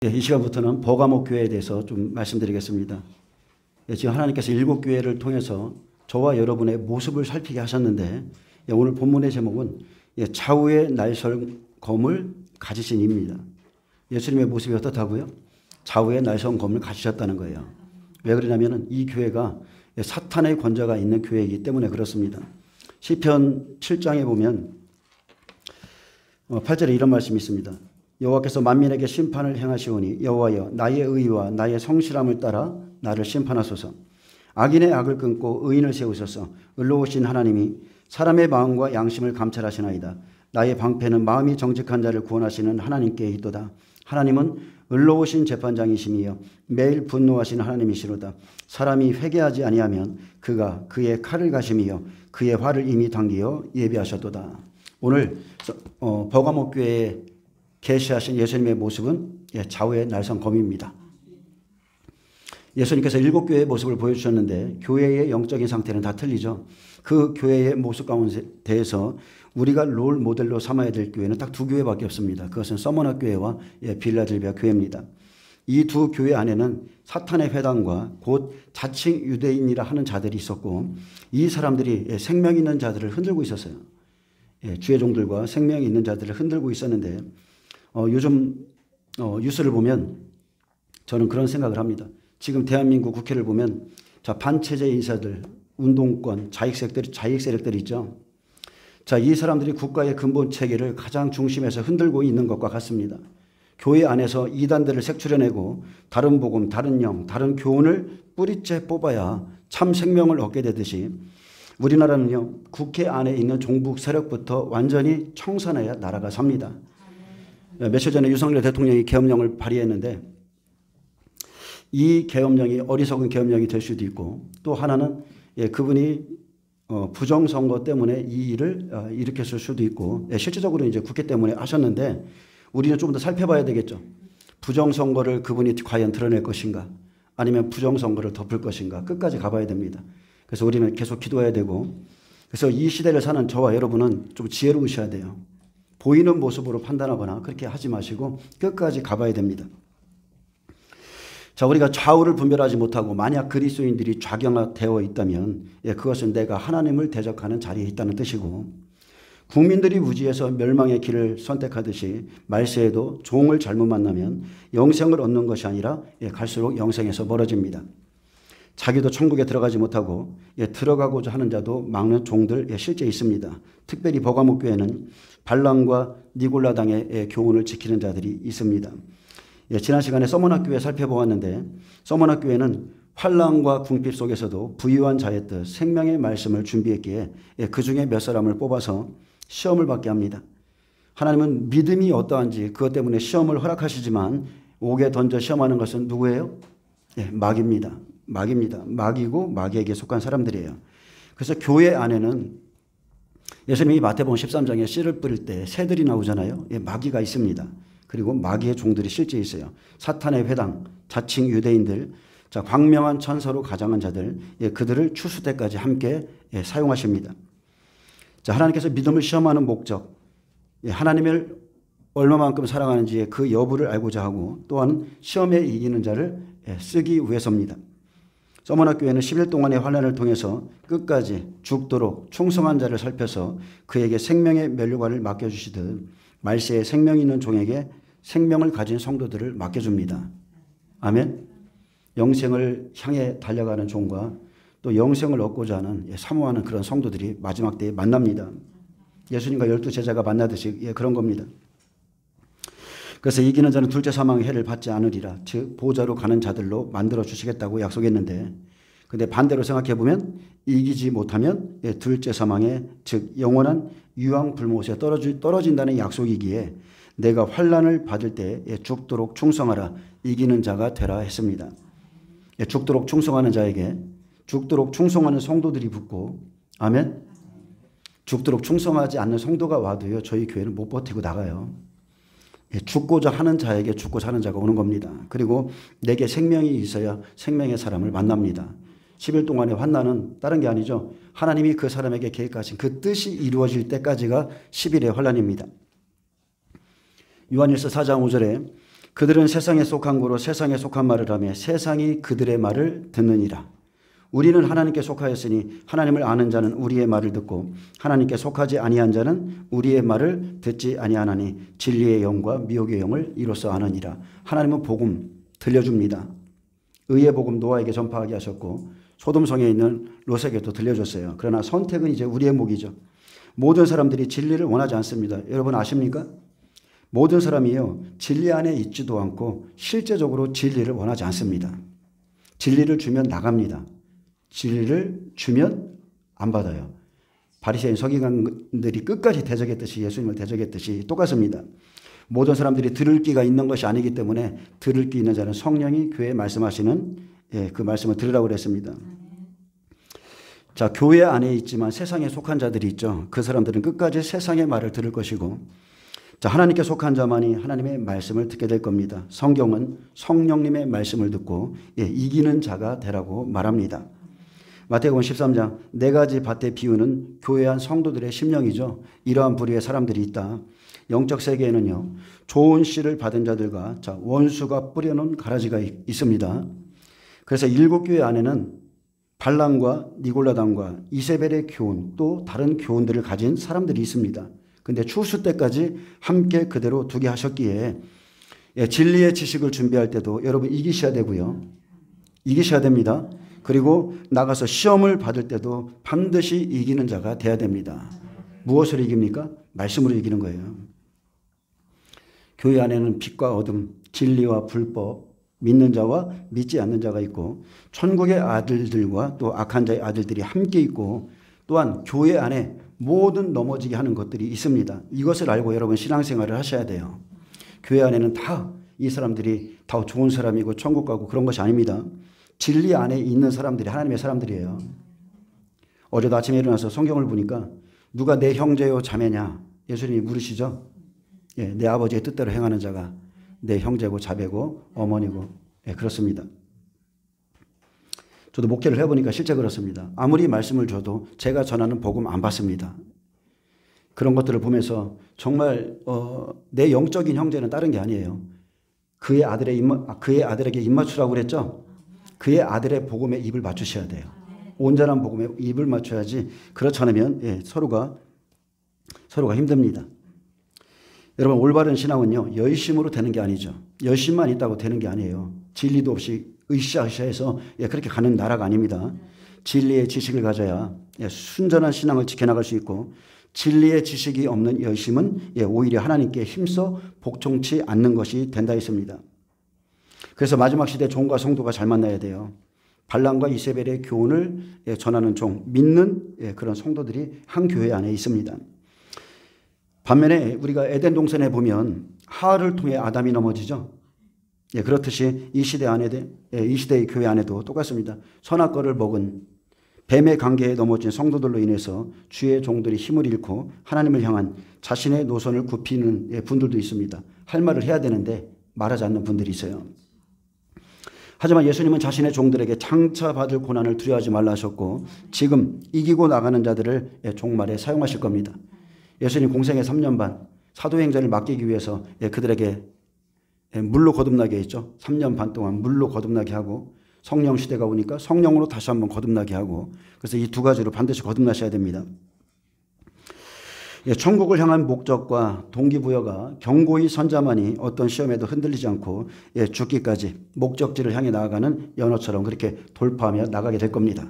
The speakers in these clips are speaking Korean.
이 시간부터는 버가모 교회에 대해서 좀 말씀드리겠습니다. 지금 하나님께서 7교회를 통해서 저와 여러분의 모습을 살피게 하셨는데, 오늘 본문의 제목은 좌우의 날설검을 가지신 이입니다. 예수님의 모습이 어떻다고요? 좌우의 날설검을 가지셨다는 거예요. 왜 그러냐면 이 교회가 사탄의 권좌가 있는 교회이기 때문에 그렇습니다. 시편 7장에 보면 8절에 이런 말씀이 있습니다. 여호와께서 만민에게 심판을 행하시오니 여호와여 나의 의와 나의 성실함을 따라 나를 심판하소서. 악인의 악을 끊고 의인을 세우소서. 의로우신 하나님이 사람의 마음과 양심을 감찰하시나이다. 나의 방패는 마음이 정직한 자를 구원하시는 하나님께 있도다. 하나님은 의로우신 재판장이시며 매일 분노하신 하나님이시로다. 사람이 회개하지 아니하면 그가 그의 칼을 가시며 그의 활을 이미 당기어 예비하셨도다. 오늘 버가모 교회에 계시하신 예수님의 모습은 좌우의 날선검입니다. 예수님께서 7교회의 모습을 보여주셨는데 교회의 영적인 상태는 다 틀리죠. 그 교회의 모습 가운데에서 우리가 롤 모델로 삼아야 될 교회는 딱 2교회밖에 없습니다. 그것은 서머나 교회와 빌라델비아 교회입니다. 이 2 교회 안에는 사탄의 회당과 곧 자칭 유대인이라 하는 자들이 있었고, 이 사람들이 생명 있는 자들을 흔들고 있었어요. 주의 종들과 생명이 있는 자들을 흔들고 있었는데, 요즘 뉴스를 보면 저는 그런 생각을 합니다. 지금 대한민국 국회를 보면 반체제 인사들, 운동권, 자익 세력들이 있죠. 이 사람들이 국가의 근본 체계를 가장 중심에서 흔들고 있는 것과 같습니다. 교회 안에서 이단들을 색출해내고 다른 복음, 다른 영, 다른 교훈을 뿌리째 뽑아야 참 생명을 얻게 되듯이 우리나라는요, 국회 안에 있는 종북 세력부터 완전히 청산해야 나라가 삽니다. 며칠 전에 유석열 대통령이 계엄령을 발의했는데, 이 계엄령이 어리석은 계엄령이 될 수도 있고, 또 하나는 그분이 부정선거 때문에 이 일을 일으켰을 수도 있고, 실질적으로 이제 국회 때문에 하셨는데 우리는 좀 더 살펴봐야 되겠죠. 부정선거를 그분이 과연 드러낼 것인가, 아니면 부정선거를 덮을 것인가, 끝까지 가봐야 됩니다. 그래서 우리는 계속 기도해야 되고, 그래서 이 시대를 사는 저와 여러분은 좀 지혜로우셔야 돼요. 보이는 모습으로 판단하거나 그렇게 하지 마시고 끝까지 가봐야 됩니다. 우리가 좌우를 분별하지 못하고 만약 그리스도인들이 좌경화되어 있다면 그것은 내가 하나님을 대적하는 자리에 있다는 뜻이고, 국민들이 무지해서 멸망의 길을 선택하듯이 말세에도 종을 잘못 만나면 영생을 얻는 것이 아니라 갈수록 영생에서 멀어집니다. 자기도 천국에 들어가지 못하고 들어가고자 하는 자도 막는 종들 실제 있습니다. 특별히 버가모 교회는 발람과 니골라 당의 교훈을 지키는 자들이 있습니다. 지난 시간에 서머나 교회 살펴보았는데, 서머나 교회는 환난과 궁핍 속에서도 부유한 자의 뜻, 생명의 말씀을 준비했기에 그 중에 몇 사람을 뽑아서 시험을 받게 합니다. 하나님은 믿음이 어떠한지 그것 때문에 시험을 허락하시지만 옥에 던져 시험하는 것은 누구예요? 마귀입니다. 마귀고 마귀에게 속한 사람들이에요. 그래서 교회 안에는 예수님이 마태복음 13장에 씨를 뿌릴 때 새들이 나오잖아요. 마귀가 있습니다. 그리고 마귀의 종들이 실제 있어요. 사탄의 회당, 자칭 유대인들, 광명한 천사로 가장한 자들, 그들을 추수 때까지 함께 사용하십니다. 하나님께서 믿음을 시험하는 목적, 하나님을 얼마만큼 사랑하는지의 그 여부를 알고자 하고, 또한 시험에 이기는 자를 쓰기 위해서입니다. 서머나 교회는 10일 동안의 환난을 통해서 끝까지 죽도록 충성한 자를 살펴서 그에게 생명의 면류관을 맡겨주시듯 말세에 생명 있는 종에게 생명을 가진 성도들을 맡겨줍니다. 아멘. 영생을 향해 달려가는 종과 또 영생을 얻고자 하는 사모하는 그런 성도들이 마지막 때에 만납니다. 예수님과 12제자가 만나듯이 그런 겁니다. 그래서 이기는 자는 둘째 사망의 해를 받지 않으리라, 즉 보좌로 가는 자들로 만들어 주시겠다고 약속했는데, 근데 반대로 생각해 보면 이기지 못하면 둘째 사망에, 즉 영원한 유황불못에 떨어진다는 약속이기에 내가 환난을 받을 때 죽도록 충성하라, 이기는 자가 되라 했습니다. 죽도록 충성하는 자에게 죽도록 충성하는 성도들이 붙고, 아멘. 죽도록 충성하지 않는 성도가 와도요, 저희 교회는 못 버티고 나가요. 죽고자 하는 자에게 죽고 사는 자가 오는 겁니다. 그리고 내게 생명이 있어야 생명의 사람을 만납니다. 10일 동안의 환난은 다른 게 아니죠. 하나님이 그 사람에게 계획하신 그 뜻이 이루어질 때까지가 10일의 환난입니다. 요한일서 4장 5절에 그들은 세상에 속한 고로 세상에 속한 말을 하며 세상이 그들의 말을 듣느니라. 우리는 하나님께 속하였으니 하나님을 아는 자는 우리의 말을 듣고 하나님께 속하지 아니한 자는 우리의 말을 듣지 아니하나니 진리의 영과 미혹의 영을 이로써 아느니라. 하나님은 복음 들려줍니다. 의의 복음 노아에게 전파하게 하셨고 소돔성에 있는 롯에게도 들려줬어요. 그러나 선택은 이제 우리의 몫이죠. 모든 사람들이 진리를 원하지 않습니다. 여러분 아십니까? 모든 사람이요 진리 안에 있지도 않고 실제적으로 진리를 원하지 않습니다. 진리를 주면 나갑니다. 진리를 주면 안 받아요. 바리새인 서기관들이 끝까지 대적했듯이 예수님을 대적했듯이 똑같습니다. 모든 사람들이 들을 귀가 있는 것이 아니기 때문에 들을 귀 있는 자는 성령이 교회에 말씀하시는 그 말씀을 들으라고 그랬습니다. 자, 교회 안에 있지만 세상에 속한 자들이 있죠. 그 사람들은 끝까지 세상의 말을 들을 것이고 자, 하나님께 속한 자만이 하나님의 말씀을 듣게 될 겁니다. 성경은 성령님의 말씀을 듣고 이기는 자가 되라고 말합니다. 마태복음 13장 네 가지 밭의 비유는 교회 안 성도들의 심령이죠. 이러한 부류의 사람들이 있다. 영적 세계에는요. 좋은 씨를 받은 자들과 자, 원수가 뿌려놓은 가라지가 있습니다. 그래서 일곱 교회 안에는 발람과 니골라당과 이세벨의 교훈 또 다른 교훈들을 가진 사람들이 있습니다. 근데 추수 때까지 함께 그대로 두게 하셨기에 진리의 지식을 준비할 때도 여러분 이기셔야 되고요. 이기셔야 됩니다. 그리고 나가서 시험을 받을 때도 반드시 이기는 자가 돼야 됩니다. 무엇으로 이깁니까? 말씀으로 이기는 거예요. 교회 안에는 빛과 어둠, 진리와 불법, 믿는 자와 믿지 않는 자가 있고 천국의 아들들과 또 악한 자의 아들들이 함께 있고 또한 교회 안에 모든 넘어지게 하는 것들이 있습니다. 이것을 알고 여러분 신앙생활을 하셔야 돼요. 교회 안에는 다 이 사람들이 다 좋은 사람이고 천국 가고 그런 것이 아닙니다. 진리 안에 있는 사람들이 하나님의 사람들이에요. 어제도 아침에 일어나서 성경을 보니까 누가 내 형제요 자매냐 예수님이 물으시죠. 내 아버지의 뜻대로 행하는 자가 내 형제고 자매고 어머니고 그렇습니다. 저도 목회를 해보니까 실제 그렇습니다. 아무리 말씀을 줘도 제가 전하는 복음 안 받습니다. 그런 것들을 보면서 정말 내 영적인 형제는 다른 게 아니에요. 그의 아들에게 입 맞추라고 그랬죠. 그의 아들의 복음에 입을 맞추셔야 돼요. 온전한 복음에 입을 맞춰야지 그렇지 않으면 서로가 힘듭니다. 여러분 올바른 신앙은요 열심으로 되는 게 아니죠. 열심만 있다고 되는 게 아니에요. 진리도 없이 으쌰으쌰해서 그렇게 가는 나라가 아닙니다. 진리의 지식을 가져야 순전한 신앙을 지켜나갈 수 있고 진리의 지식이 없는 열심은 오히려 하나님께 힘써 복종치 않는 것이 된다 했습니다. 그래서 마지막 시대 종과 성도가 잘 만나야 돼요. 발람과 이세벨의 교훈을 전하는 종, 믿는 그런 성도들이 한 교회 안에 있습니다. 반면에 우리가 에덴 동산에 보면 하알을 통해 아담이 넘어지죠. 그렇듯이 이 시대의 교회 안에도 똑같습니다. 선악과를 먹은 뱀의 관계에 넘어진 성도들로 인해서 주의 종들이 힘을 잃고 하나님을 향한 자신의 노선을 굽히는 분들도 있습니다. 할 말을 해야 되는데 말하지 않는 분들이 있어요. 하지만 예수님은 자신의 종들에게 장차 받을 고난을 두려워하지 말라 하셨고 지금 이기고 나가는 자들을 종말에 사용하실 겁니다. 예수님 공생의 3년 반 사도행전을 맡기기 위해서 그들에게 물로 거듭나게 했죠. 3년 반 동안 물로 거듭나게 하고 성령 시대가 오니까 성령으로 다시 한번 거듭나게 하고 그래서 이 두 가지로 반드시 거듭나셔야 됩니다. 천국을 향한 목적과 동기부여가 경고의 선자만이 어떤 시험에도 흔들리지 않고 죽기까지 목적지를 향해 나아가는 연어처럼 그렇게 돌파하며 나가게 될 겁니다.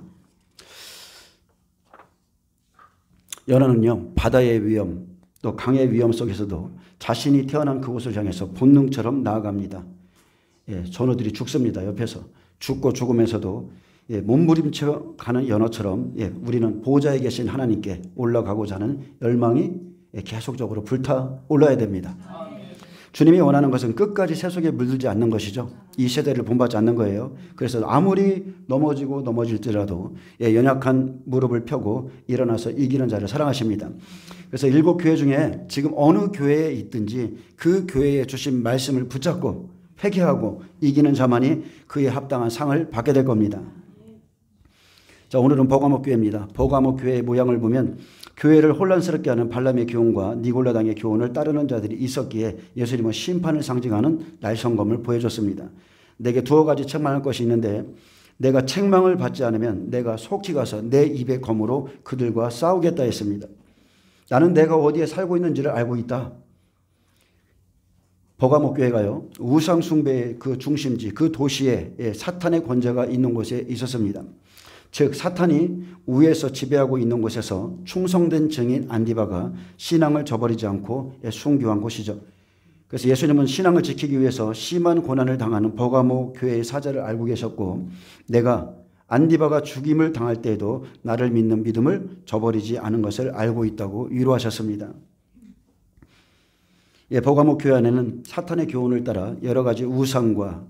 연어는요 바다의 위험 또 강의 위험 속에서도 자신이 태어난 그곳을 향해서 본능처럼 나아갑니다. 전어들이 죽습니다. 옆에서 죽고 죽으면서도 몸부림쳐 가는 연어처럼 우리는 보좌에 계신 하나님께 올라가고자 하는 열망이 계속적으로 불타올라야 됩니다. 주님이 원하는 것은 끝까지 세속에 물들지 않는 것이죠. 이 세대를 본받지 않는 거예요. 그래서 아무리 넘어질지라도 연약한 무릎을 펴고 일어나서 이기는 자를 사랑하십니다. 그래서 7교회 중에 지금 어느 교회에 있든지 그 교회에 주신 말씀을 붙잡고 회개하고 이기는 자만이 그에 합당한 상을 받게 될 겁니다. 자, 오늘은 버가모 교회입니다. 버가모 교회의 모양을 보면 교회를 혼란스럽게 하는 발람의 교훈과 니골라당의 교훈을 따르는 자들이 있었기에 예수님은 심판을 상징하는 날성검을 보여줬습니다. 내게 두어 가지 책망할 것이 있는데 내가 책망을 받지 않으면 내가 속히 가서 내 입의 검으로 그들과 싸우겠다 했습니다. 나는 내가 어디에 살고 있는지를 알고 있다. 버가모 교회가요, 우상 숭배의 그 중심지, 그 도시에 사탄의 권세가 있는 곳에 있었습니다. 즉 사탄이 위에서 지배하고 있는 곳에서 충성된 증인 안디바가 신앙을 저버리지 않고 순교한 곳이죠. 그래서 예수님은 신앙을 지키기 위해서 심한 고난을 당하는 버가모 교회의 사자를 알고 계셨고, 내가 안디바가 죽임을 당할 때에도 나를 믿는 믿음을 저버리지 않은 것을 알고 있다고 위로하셨습니다. 버가모 교회 안에는 사탄의 교훈을 따라 여러 가지 우상과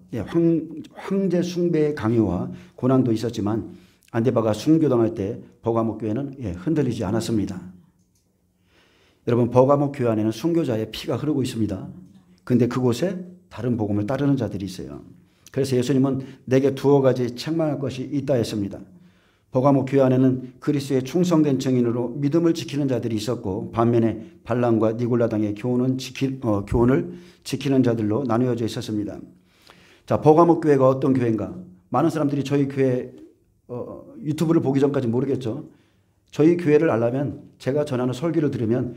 황제 숭배의 강요와 고난도 있었지만 안디바가 순교당할 때 버가모 교회는 흔들리지 않았습니다. 여러분, 버가모 교회 안에는 순교자의 피가 흐르고 있습니다. 그런데 그곳에 다른 복음을 따르는 자들이 있어요. 그래서 예수님은 내게 두어 가지 책망할 것이 있다 했습니다. 버가모 교회 안에는 그리스도의 충성된 증인으로 믿음을 지키는 자들이 있었고, 반면에 발람과 니골라당의 교훈을 지키는 자들로 나누어져 있었습니다. 자, 버가모 교회가 어떤 교회인가? 많은 사람들이 저희 교회 유튜브를 보기 전까지 모르겠죠. 저희 교회를 알려면 제가 전하는 설교를 들으면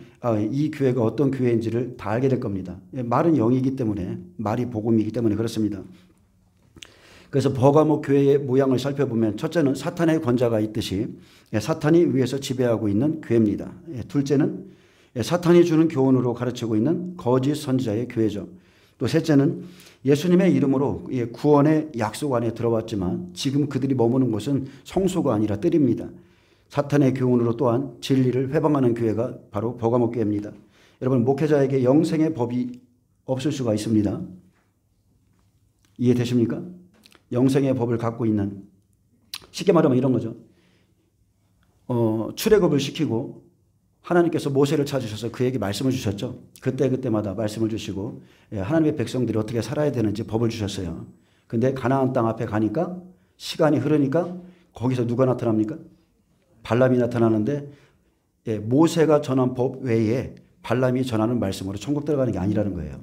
이 교회가 어떤 교회인지를 다 알게 될 겁니다. 말은 영이기 때문에, 말이 복음이기 때문에 그렇습니다. 그래서 버가모 교회의 모양을 살펴보면 첫째는 사탄의 권자가 있듯이 사탄이 위에서 지배하고 있는 교회입니다. 둘째는 사탄이 주는 교훈으로 가르치고 있는 거짓 선지자의 교회죠. 또 셋째는 예수님의 이름으로 구원의 약속 안에 들어왔지만 지금 그들이 머무는 곳은 성소가 아니라 뜰입니다. 사탄의 교훈으로 또한 진리를 회방하는 교회가 바로 버가모 교회입니다. 여러분, 목회자에게 영생의 법이 없을 수가 있습니다. 이해되십니까? 영생의 법을 갖고 있는, 쉽게 말하면 이런 거죠. 출애굽을 시키고 하나님께서 모세를 찾으셔서 그에게 말씀을 주셨죠. 그때마다 말씀을 주시고 하나님의 백성들이 어떻게 살아야 되는지 법을 주셨어요. 근데 가나안 땅 앞에 가니까 시간이 흐르니까 거기서 누가 나타납니까? 발람이 나타나는데 모세가 전한 법 외에 발람이 전하는 말씀으로 천국 들어가는 게 아니라는 거예요.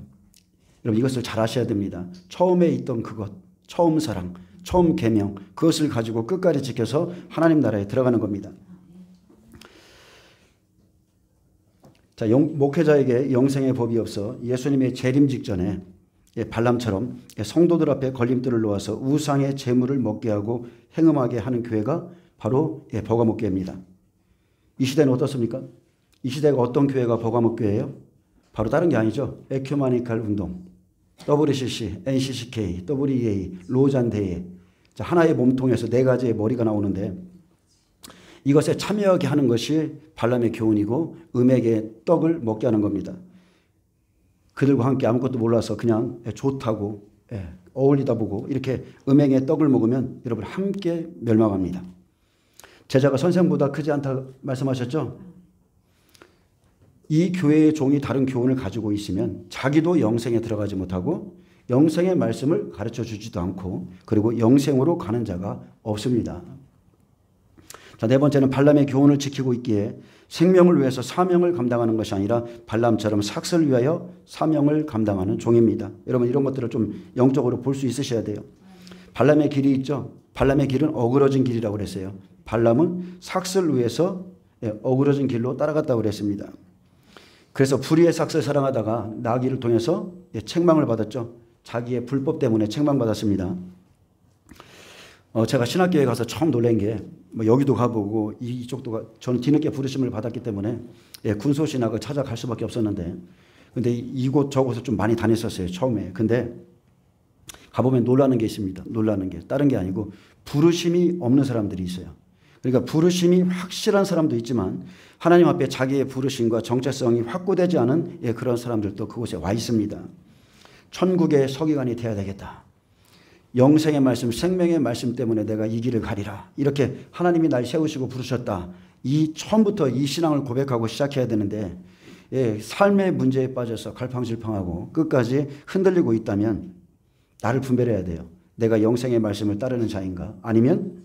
여러분, 이것을 잘 아셔야 됩니다. 처음에 있던 그것, 처음 사랑, 처음 계명, 그것을 가지고 끝까지 지켜서 하나님 나라에 들어가는 겁니다. 자, 목회자에게 영생의 법이 없어 예수님의 재림 직전에 발람처럼 성도들 앞에 걸림돌을 놓아서 우상의 재물을 먹게 하고 행음하게 하는 교회가 바로 버가모 교회입니다. 이 시대는 어떻습니까? 이 시대가 어떤 교회가 버가모 교회예요? 바로 다른 게 아니죠. 에큐메니칼 운동, WCC, NCCK, WEA, 로잔대회, 하나의 몸통에서 네 가지의 머리가 나오는데 이것에 참여하게 하는 것이 발람의 교훈이고 음액의 떡을 먹게 하는 겁니다. 그들과 함께 아무것도 몰라서 그냥 좋다고 어울리다 보고 이렇게 음행의 떡을 먹으면 여러분 함께 멸망합니다. 제자가 선생보다 크지 않다 말씀하셨죠? 이 교회의 종이 다른 교훈을 가지고 있으면 자기도 영생에 들어가지 못하고 영생의 말씀을 가르쳐 주지도 않고 그리고 영생으로 가는 자가 없습니다. 자, 네 번째는 발람의 교훈을 지키고 있기에 생명을 위해서 사명을 감당하는 것이 아니라 발람처럼 삭슬을 위하여 사명을 감당하는 종입니다. 여러분, 이런 것들을 좀 영적으로 볼 수 있으셔야 돼요. 발람의 길이 있죠. 발람의 길은 어그러진 길이라고 그랬어요. 발람은 삭슬을 위해서 어그러진 길로 따라갔다고 그랬습니다. 그래서 불의의 삭슬을 사랑하다가 나귀를 통해서 책망을 받았죠. 자기의 불법 때문에 책망받았습니다. 제가 신학교에 가서 처음 놀란 게 여기도 가보고 이쪽도 저는 뒤늦게 부르심을 받았기 때문에 군소신학을 찾아갈 수밖에 없었는데 근데 이곳 저곳을 좀 많이 다녔었어요. 처음에. 근데 가보면 놀라는 게 있습니다. 놀라는 게 다른 게 아니고 부르심이 없는 사람들이 있어요. 그러니까 부르심이 확실한 사람도 있지만 하나님 앞에 자기의 부르심과 정체성이 확고되지 않은 그런 사람들도 그곳에 와 있습니다. 천국의 서기관이 되어야 되겠다. 영생의 말씀, 생명의 말씀 때문에 내가 이 길을 가리라. 이렇게 하나님이 날 세우시고 부르셨다. 처음부터 이 신앙을 고백하고 시작해야 되는데 삶의 문제에 빠져서 갈팡질팡하고 끝까지 흔들리고 있다면 나를 분별해야 돼요. 내가 영생의 말씀을 따르는 자인가? 아니면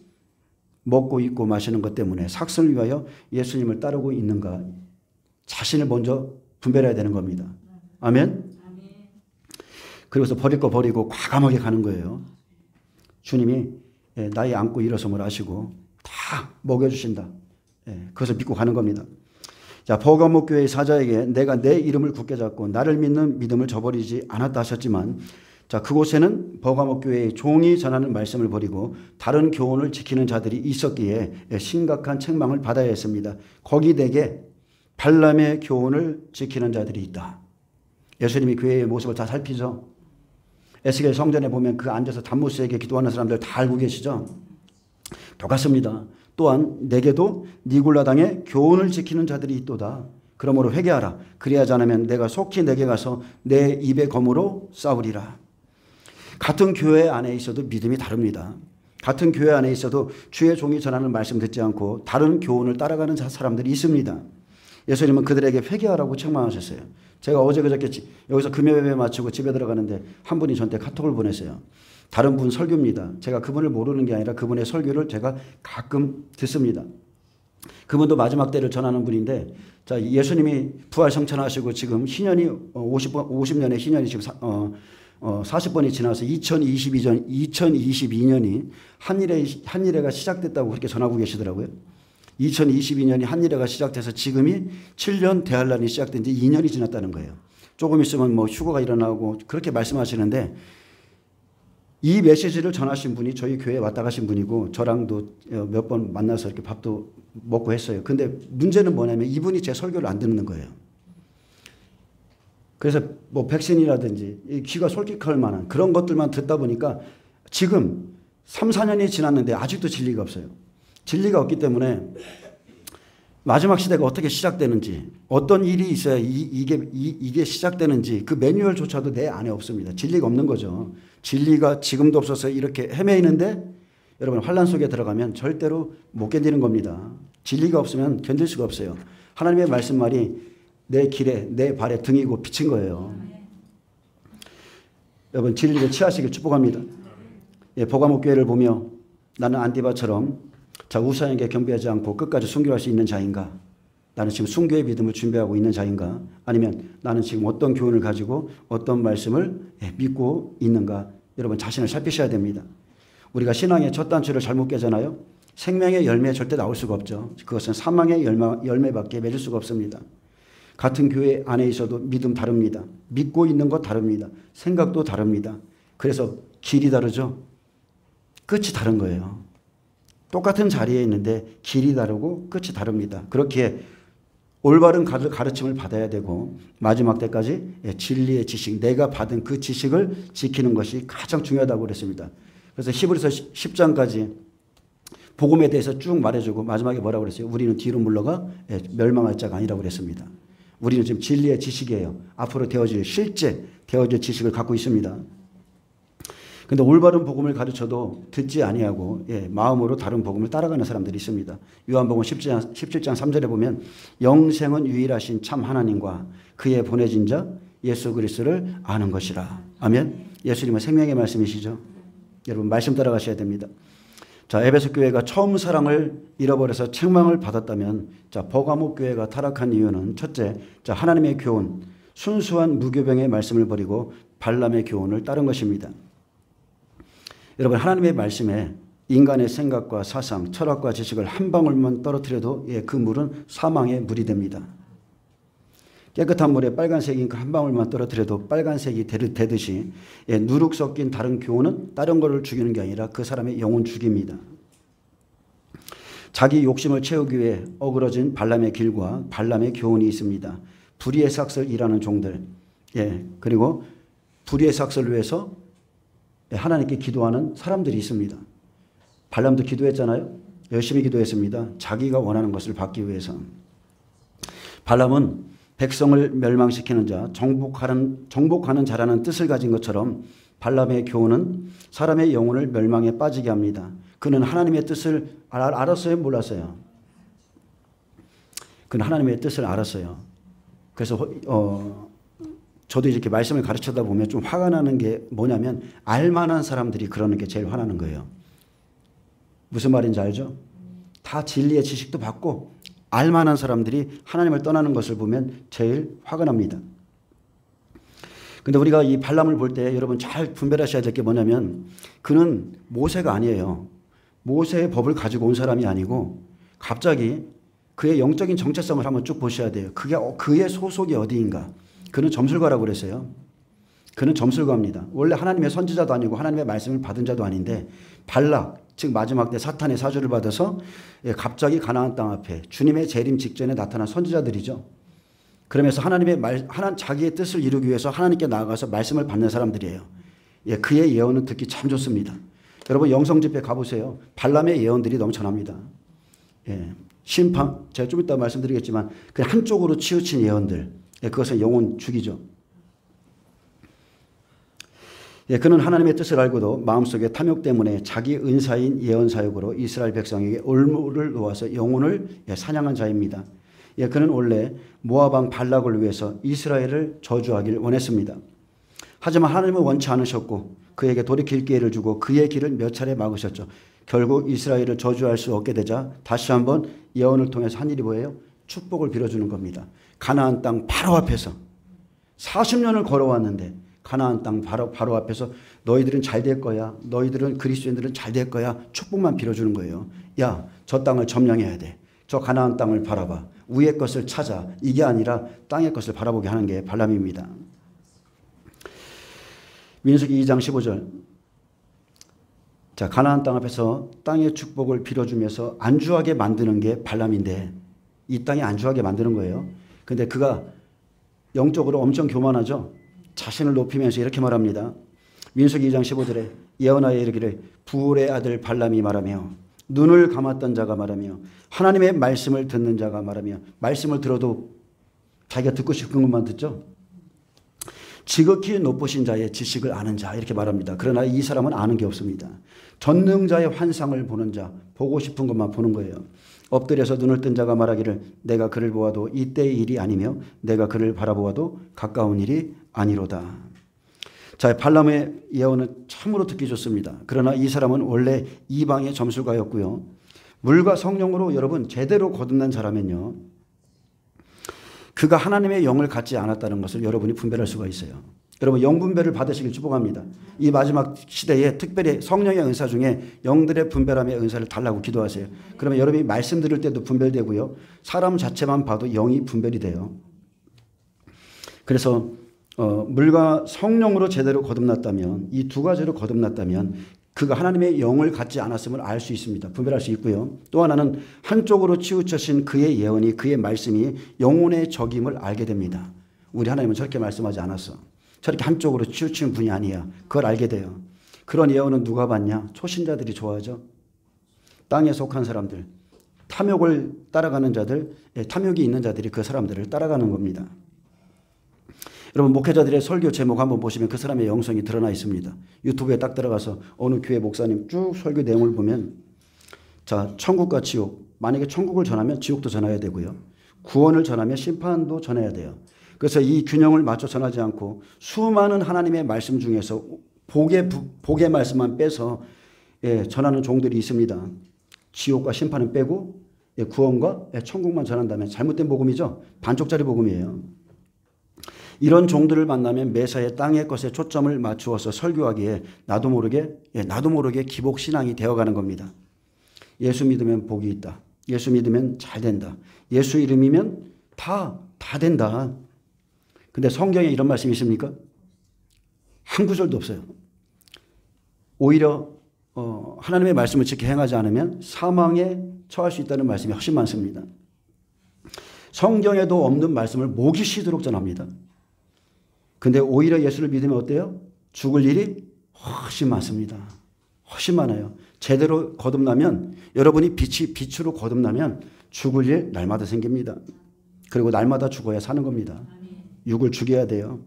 먹고 입고 마시는 것 때문에 삭선을 위하여 예수님을 따르고 있는가 자신을 먼저 분별해야 되는 겁니다. 아멘? 그래서 버릴 거 버리고 과감하게 가는 거예요. 주님이 나이 안고 일어섬을 하시고 다 먹여주신다. 그것을 믿고 가는 겁니다. 자, 버가모 교회의 사자에게 내가 내 이름을 굳게 잡고 나를 믿는 믿음을 저버리지 않았다 하셨지만, 자, 그곳에는 버가모 교회의 종이 전하는 말씀을 버리고 다른 교훈을 지키는 자들이 있었기에 심각한 책망을 받아야 했습니다. 거기 내게 발람의 교훈을 지키는 자들이 있다. 예수님이 교회의 모습을 다 살피죠. 에스겔 성전에 보면 그 앉아서 단무스에게 기도하는 사람들 다 알고 계시죠. 똑같습니다. 또한 내게도 니골라당의 교훈을 지키는 자들이 있도다. 그러므로 회개하라. 그리하지 않으면 내가 속히 내게 가서 내 입의 검으로 싸우리라. 같은 교회 안에 있어도 믿음이 다릅니다. 같은 교회 안에 있어도 주의 종이 전하는 말씀 듣지 않고 다른 교훈을 따라가는 사람들이 있습니다. 예수님은 그들에게 회개하라고 책망하셨어요. 제가 어제 그저께 여기서 금요예배 마치고 집에 들어가는데 한 분이 저한테 카톡을 보냈어요. 다른 분 설교입니다. 제가 그분을 모르는 게 아니라 그분의 설교를 제가 가끔 듣습니다. 그분도 마지막 때를 전하는 분인데, 자, 예수님이 부활 성천하시고 지금 희년이 50년의 희년이 지금 40번이 지나서 2022년이 한일회가 시작됐다고 그렇게 전하고 계시더라고요. 2022년이 한일회가 시작돼서 지금이 7년 대환란이 시작된 지 2년이 지났다는 거예요. 조금 있으면 뭐 휴거가 일어나고 그렇게 말씀하시는데, 이 메시지를 전하신 분이 저희 교회에 왔다 가신 분이고 저랑도 몇 번 만나서 이렇게 밥도 먹고 했어요. 근데 문제는 뭐냐면 이분이 제 설교를 안 듣는 거예요. 그래서 뭐 백신이라든지 귀가 솔깃할 만한 그런 것들만 듣다 보니까 지금 3, 4년이 지났는데 아직도 진리가 없어요. 진리가 없기 때문에 마지막 시대가 어떻게 시작되는지, 어떤 일이 있어야 이게 시작되는지 그 매뉴얼조차도 내 안에 없습니다. 진리가 없는 거죠. 진리가 지금도 없어서 이렇게 헤매이는데 여러분 환란 속에 들어가면 절대로 못 견디는 겁니다. 진리가 없으면 견딜 수가 없어요. 하나님의 말씀말이 내 길에 내 발에 등이고 빛인 거예요. 여러분 진리를 취하시길 축복합니다. 버가모 교회를 보며 나는 안디바처럼 자, 우상에게 경배하지 않고 끝까지 순교할 수 있는 자인가? 나는 지금 순교의 믿음을 준비하고 있는 자인가? 아니면 나는 지금 어떤 교훈을 가지고 어떤 말씀을 믿고 있는가? 여러분 자신을 살피셔야 됩니다. 우리가 신앙의 첫 단추를 잘못 깨잖아요. 생명의 열매 절대 나올 수가 없죠. 그것은 사망의 열매밖에 맺을 수가 없습니다. 같은 교회 안에 있어도 믿음 다릅니다. 믿고 있는 것 다릅니다. 생각도 다릅니다. 그래서 길이 다르죠. 끝이 다른 거예요. 똑같은 자리에 있는데 길이 다르고 끝이 다릅니다. 그렇기에 올바른 가르침을 받아야 되고 마지막 때까지 진리의 지식, 내가 받은 그 지식을 지키는 것이 가장 중요하다고 그랬습니다. 그래서 히브리서 10장까지 복음에 대해서 쭉 말해주고 마지막에 뭐라고 그랬어요? 우리는 뒤로 물러가 멸망할 자가 아니라고 그랬습니다. 우리는 지금 진리의 지식이에요. 앞으로 실제 되어질 지식을 갖고 있습니다. 근데 올바른 복음을 가르쳐도 듣지 아니하고 마음으로 다른 복음을 따라가는 사람들이 있습니다. 요한복음 17장 3절에 보면 영생은 유일하신 참 하나님과 그의 보내진 자 예수 그리스도를 아는 것이라. 아멘. 예수님은 생명의 말씀이시죠. 여러분 말씀 따라가셔야 됩니다. 자, 에베소 교회가 처음 사랑을 잃어버려서 책망을 받았다면, 자, 버가모 교회가 타락한 이유는 첫째, 자, 하나님의 교훈, 순수한 무교병의 말씀을 버리고 발람의 교훈을 따른 것입니다. 여러분 하나님의 말씀에 인간의 생각과 사상, 철학과 지식을 한 방울만 떨어뜨려도 그 물은 사망의 물이 됩니다. 깨끗한 물에 빨간색 잉크 한 방울만 떨어뜨려도 빨간색이 되듯이 누룩 섞인 다른 교훈은 다른 것을 죽이는 게 아니라 그 사람의 영혼 죽입니다. 자기 욕심을 채우기 위해 어그러진 발람의 길과 발람의 교훈이 있습니다. 불의의 삭슬 일하는 종들, 그리고 불의의 삭슬을 위해서 하나님께 기도하는 사람들이 있습니다. 발람도 기도했잖아요. 열심히 기도했습니다. 자기가 원하는 것을 받기 위해서. 발람은 백성을 멸망시키는 자, 정복하는 자라는 뜻을 가진 것처럼 발람의 교훈은 사람의 영혼을 멸망에 빠지게 합니다. 그는 하나님의 뜻을 알았어요? 몰랐어요? 그는 하나님의 뜻을 알았어요. 그래서 저도 이렇게 말씀을 가르치다 보면 좀 화가 나는 게 뭐냐면 알만한 사람들이 그러는 게 제일 화나는 거예요. 무슨 말인지 알죠? 다 진리의 지식도 받고 알만한 사람들이 하나님을 떠나는 것을 보면 제일 화가 납니다. 근데 우리가 이 발람을 볼 때 여러분 잘 분별하셔야 될 게 뭐냐면 그는 모세가 아니에요. 모세의 법을 가지고 온 사람이 아니고 갑자기 그의 영적인 정체성을 한번 쭉 보셔야 돼요. 그의 소속이 어디인가. 그는 점술가라고 그랬어요. 그는 점술가입니다. 원래 하나님의 선지자도 아니고 하나님의 말씀을 받은 자도 아닌데 발락, 즉 마지막 때 사탄의 사주를 받아서 갑자기 가나안 땅 앞에 주님의 재림 직전에 나타난 선지자들이죠. 그러면서 자기의 뜻을 이루기 위해서 하나님께 나아가서 말씀을 받는 사람들이에요. 그의 예언은 듣기 참 좋습니다. 여러분 영성집회 가보세요. 발람의 예언들이 넘쳐납니다. 심판, 제가 좀 이따 말씀드리겠지만 그냥 한쪽으로 치우친 예언들, 그것은 영혼 죽이죠. 그는 하나님의 뜻을 알고도 마음속에 탐욕 때문에 자기 은사인 예언 사역으로 이스라엘 백성에게 올무를 놓아서 영혼을 사냥한 자입니다. 그는 원래 모압 왕 발락을 위해서 이스라엘을 저주하기를 원했습니다. 하지만 하나님은 원치 않으셨고 그에게 돌이킬 기회를 주고 그의 길을 몇 차례 막으셨죠. 결국 이스라엘을 저주할 수 없게 되자 다시 한번 예언을 통해서 한 일이 뭐예요? 축복을 빌어주는 겁니다. 가나안 땅 바로 앞에서 40년을 걸어왔는데 가나안 땅 바로 앞에서 너희들은 잘 될 거야. 너희들은 그리스도인들은 잘 될 거야. 축복만 빌어주는 거예요. 야, 저 땅을 점령해야 돼. 저 가나안 땅을 바라봐. 위의 것을 찾아. 이게 아니라 땅의 것을 바라보게 하는 게 발람입니다. 민수기 2장 15절. 자, 가나안 땅 앞에서 땅의 축복을 빌어주면서 안주하게 만드는 게 발람인데 이 땅에 안주하게 만드는 거예요. 근데 그가 영적으로 엄청 교만하죠. 자신을 높이면서 이렇게 말합니다. 민수기 2장 15절에 예언하여 이르기를 부울의 아들 발람이 말하며 눈을 감았던 자가 말하며 하나님의 말씀을 듣는 자가 말하며 말씀을 들어도 자기가 듣고 싶은 것만 듣죠. 지극히 높으신 자의 지식을 아는 자 이렇게 말합니다. 그러나 이 사람은 아는 게 없습니다. 전능자의 환상을 보는 자, 보고 싶은 것만 보는 거예요. 엎드려서 눈을 뜬 자가 말하기를 내가 그를 보아도 이때의 일이 아니며 내가 그를 바라보아도 가까운 일이 아니로다. 자, 발람의 예언은 참으로 듣기 좋습니다. 그러나 이 사람은 원래 이방의 점술가였고요. 물과 성령으로 여러분 제대로 거듭난 자라면요. 그가 하나님의 영을 갖지 않았다는 것을 여러분이 분별할 수가 있어요. 여러분 영분별을 받으시길 축복합니다. 이 마지막 시대에 특별히 성령의 은사 중에 영들의 분별함의 은사를 달라고 기도하세요. 그러면 여러분이 말씀 들을 때도 분별되고요. 사람 자체만 봐도 영이 분별이 돼요. 그래서 물과 성령으로 제대로 거듭났다면 이 두 가지로 거듭났다면 그가 하나님의 영을 갖지 않았음을 알 수 있습니다. 분별할 수 있고요. 또 하나는 한쪽으로 치우쳐진 그의 예언이 그의 말씀이 영혼의 적임을 알게 됩니다. 우리 하나님은 저렇게 말씀하지 않았어. 저렇게 한쪽으로 치우친 분이 아니야. 그걸 알게 돼요. 그런 예언은 누가 받냐? 초신자들이 좋아하죠. 땅에 속한 사람들, 탐욕을 따라가는 자들, 탐욕이 있는 자들이 그 사람들을 따라가는 겁니다. 여러분 목회자들의 설교 제목 한번 보시면 그 사람의 영성이 드러나 있습니다. 유튜브에 딱 들어가서 어느 교회 목사님 쭉 설교 내용을 보면 자, 천국과 지옥, 만약에 천국을 전하면 지옥도 전해야 되고요. 구원을 전하면 심판도 전해야 돼요. 그래서 이 균형을 맞춰 전하지 않고 수많은 하나님의 말씀 중에서 복의 말씀만 빼서 전하는 종들이 있습니다. 지옥과 심판은 빼고 구원과 천국만 전한다면 잘못된 복음이죠. 반쪽짜리 복음이에요. 이런 종들을 만나면 매사에 땅의 것에 초점을 맞추어서 설교하기에 나도 모르게 기복신앙이 되어가는 겁니다. 예수 믿으면 복이 있다. 예수 믿으면 잘 된다. 예수 이름이면 다 된다. 근데 성경에 이런 말씀이 있습니까? 한 구절도 없어요. 오히려 하나님의 말씀을 지켜 행하지 않으면 사망에 처할 수 있다는 말씀이 훨씬 많습니다. 성경에도 없는 말씀을 목이 쉬도록 전합니다. 근데 오히려 예수를 믿으면 어때요? 죽을 일이 훨씬 많습니다. 훨씬 많아요. 제대로 거듭나면 여러분이 빛으로 거듭나면 죽을 일 날마다 생깁니다. 그리고 날마다 죽어야 사는 겁니다. 육을 죽여야 돼요.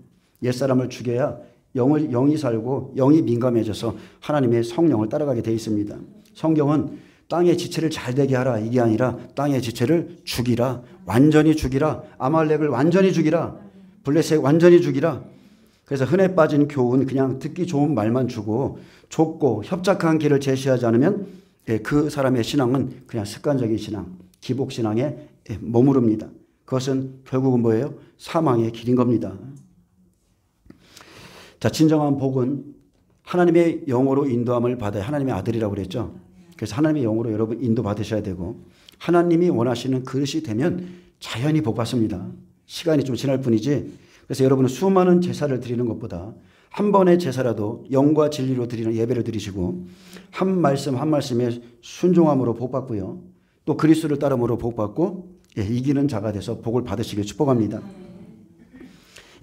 옛사람을 죽여야 영이 살고 영이 민감해져서 하나님의 성령을 따라가게 돼 있습니다. 성경은 땅의 지체를 잘 되게 하라 이게 아니라 땅의 지체를 죽이라. 완전히 죽이라. 아말렉을 완전히 죽이라. 블레셋 완전히 죽이라. 그래서 흔해 빠진 교훈 그냥 듣기 좋은 말만 주고 좁고 협착한 길을 제시하지 않으면 그 사람의 신앙은 그냥 습관적인 신앙, 기복신앙에 머무릅니다. 그것은 결국은 뭐예요? 사망의 길인 겁니다. 자, 진정한 복은 하나님의 영으로 인도함을 받아야 하나님의 아들이라고 그랬죠. 그래서 하나님의 영으로 여러분 인도 받으셔야 되고 하나님이 원하시는 그릇이 되면 자연히 복 받습니다. 시간이 좀 지날 뿐이지. 그래서 여러분은 수많은 제사를 드리는 것보다 한 번의 제사라도 영과 진리로 드리는 예배를 드리시고 한 말씀 한 말씀에 순종함으로 복 받고요. 또 그리스도를 따름으로 복 받고 이기는 자가 돼서 복을 받으시길 축복합니다.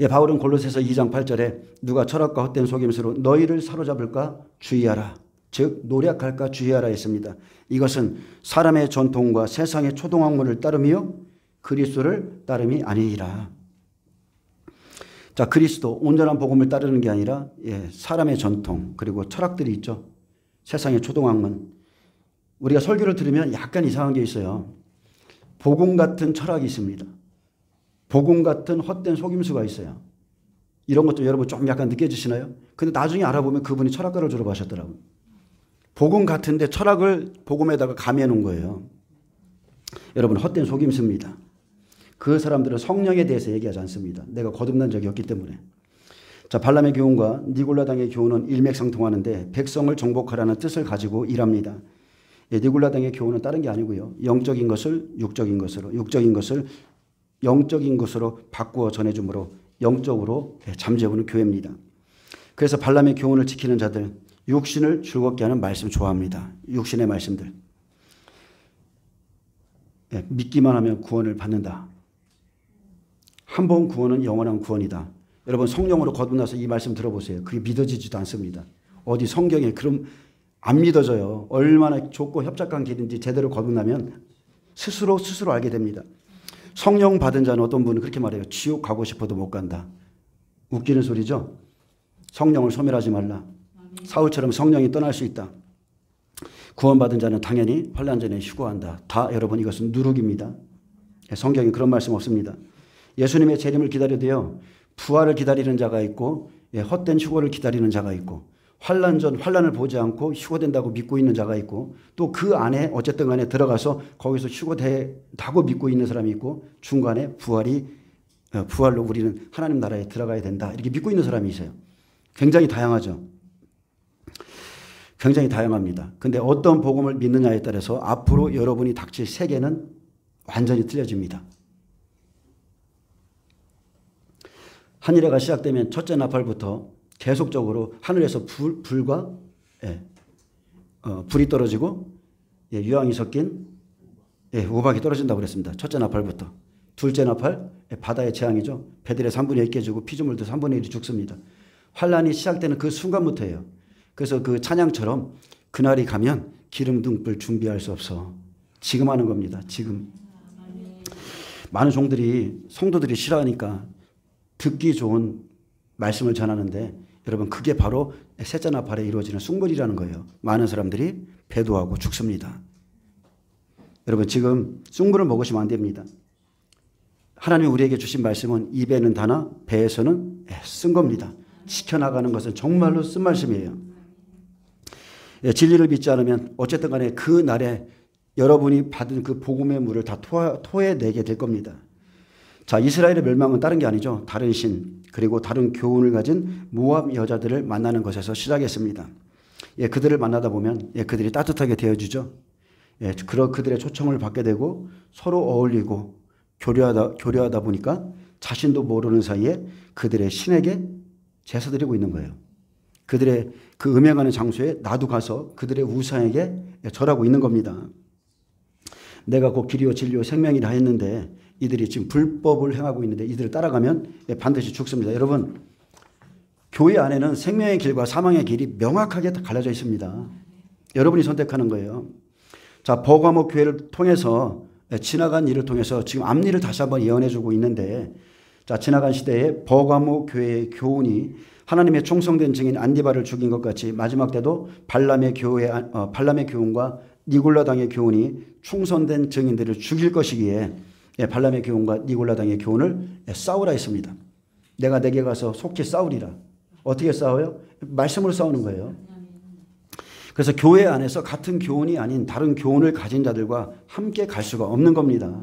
바울은 골로새서 2장 8절에 누가 철학과 헛된 속임수로 너희를 사로잡을까 주의하라. 즉 노력할까 주의하라 했습니다. 이것은 사람의 전통과 세상의 초등학문을 따름이요 그리스도를 따름이 아니니라. 자, 그리스도 온전한 복음을 따르는 게 아니라 사람의 전통 그리고 철학들이 있죠. 세상의 초등학문. 우리가 설교를 들으면 약간 이상한 게 있어요. 복음 같은 철학이 있습니다. 복음 같은 헛된 속임수가 있어요. 이런 것도 여러분 좀 약간 느껴지시나요? 근데 나중에 알아보면 그분이 철학과를 졸업하셨더라고요. 복음 같은데 철학을 복음에다가 가미해 놓은 거예요. 여러분 헛된 속임수입니다. 그 사람들은 성령에 대해서 얘기하지 않습니다. 내가 거듭난 적이 없기 때문에. 자, 발람의 교훈과 니골라당의 교훈은 일맥상통하는데 백성을 정복하라는 뜻을 가지고 일합니다. 니골라당의 교훈은 다른 게 아니고요. 영적인 것을 육적인 것으로, 육적인 것을 영적인 것으로 바꾸어 전해주므로 영적으로 잠재우는 교회입니다. 그래서 발람의 교훈을 지키는 자들, 육신을 즐겁게 하는 말씀 좋아합니다. 육신의 말씀들. 믿기만 하면 구원을 받는다. 한 번 구원은 영원한 구원이다. 여러분 성령으로 거듭나서 이 말씀 들어보세요. 그게 믿어지지도 않습니다. 어디 성경에 그럼 안 믿어져요. 얼마나 좁고 협착한 길인지 제대로 거듭나면 스스로 알게 됩니다. 성령 받은 자는 어떤 분은 그렇게 말해요. 지옥 가고 싶어도 못 간다. 웃기는 소리죠. 성령을 소멸하지 말라. 사울처럼 성령이 떠날 수 있다. 구원받은 자는 당연히 환난 전에 휴거한다. 다 여러분 이것은 누룩입니다. 성경에 그런 말씀 없습니다. 예수님의 재림을 기다려도요. 부활을 기다리는 자가 있고 헛된 휴거를 기다리는 자가 있고 환난 전 환난을 보지 않고 휴거된다고 믿고 있는 자가 있고 또 그 안에 어쨌든 간에 들어가서 거기서 휴거된다고 믿고 있는 사람이 있고 중간에 부활로 우리는 하나님 나라에 들어가야 된다 이렇게 믿고 있는 사람이 있어요. 굉장히 다양하죠. 굉장히 다양합니다. 근데 어떤 복음을 믿느냐에 따라서 앞으로 여러분이 닥칠 세계는 완전히 틀려집니다. 한일회가 시작되면 첫째 나팔부터 계속적으로 하늘에서 불과 불이 떨어지고 유황이 섞인 우박이 떨어진다고 그랬습니다. 첫째 나팔부터. 둘째 나팔 바다의 재앙이죠. 배들의 3분의 1 깨지고 피조물도 3분의 1이 죽습니다. 환란이 시작되는 그 순간부터예요. 그래서 그 찬양처럼 그날이 가면 기름 등불 준비할 수 없어. 지금 하는 겁니다. 지금. 많은 종들이 성도들이 싫어하니까 듣기 좋은 말씀을 전하는데 여러분 그게 바로 셋째 나팔에 이루어지는 숭불이라는 거예요. 많은 사람들이 배도하고 죽습니다. 여러분 지금 숭불을 먹으시면 안 됩니다. 하나님이 우리에게 주신 말씀은 입에는 다나 배에서는 쓴 겁니다. 지켜나가는 것은 정말로 쓴 말씀이에요. 진리를 믿지 않으면 어쨌든 간에 그 날에 여러분이 받은 그 복음의 물을 다 토해내게 될 겁니다. 자, 이스라엘의 멸망은 다른 게 아니죠. 다른 신 그리고 다른 교훈을 가진 모압 여자들을 만나는 것에서 시작했습니다. 그들을 만나다 보면 그들이 따뜻하게 대해주죠. 그들의 초청을 받게 되고 서로 어울리고 교류하다 보니까 자신도 모르는 사이에 그들의 신에게 제사 드리고 있는 거예요. 그들의 그 음행하는 장소에 나도 가서 그들의 우상에게 절하고 있는 겁니다. 내가 곧 길이요 진리요 생명이라 했는데 이들이 지금 불법을 행하고 있는데 이들을 따라가면 반드시 죽습니다. 여러분 교회 안에는 생명의 길과 사망의 길이 명확하게 갈라져 있습니다. 여러분이 선택하는 거예요. 자, 버가모 교회를 통해서 지나간 일을 통해서 지금 앞일을 다시 한번 예언해 주고 있는데 자, 지나간 시대에 버가모 교회의 교훈이 하나님의 충성된 증인 안디바를 죽인 것 같이 마지막 때도 발람의 교훈과 니골라당의 교훈이 충성된 증인들을 죽일 것이기에 발람의 교훈과 니골라당의 교훈을 싸우라 했습니다. 내가 내게 가서 속히 싸우리라. 어떻게 싸워요? 말씀으로 싸우는 거예요. 그래서 교회 안에서 같은 교훈이 아닌 다른 교훈을 가진 자들과 함께 갈 수가 없는 겁니다.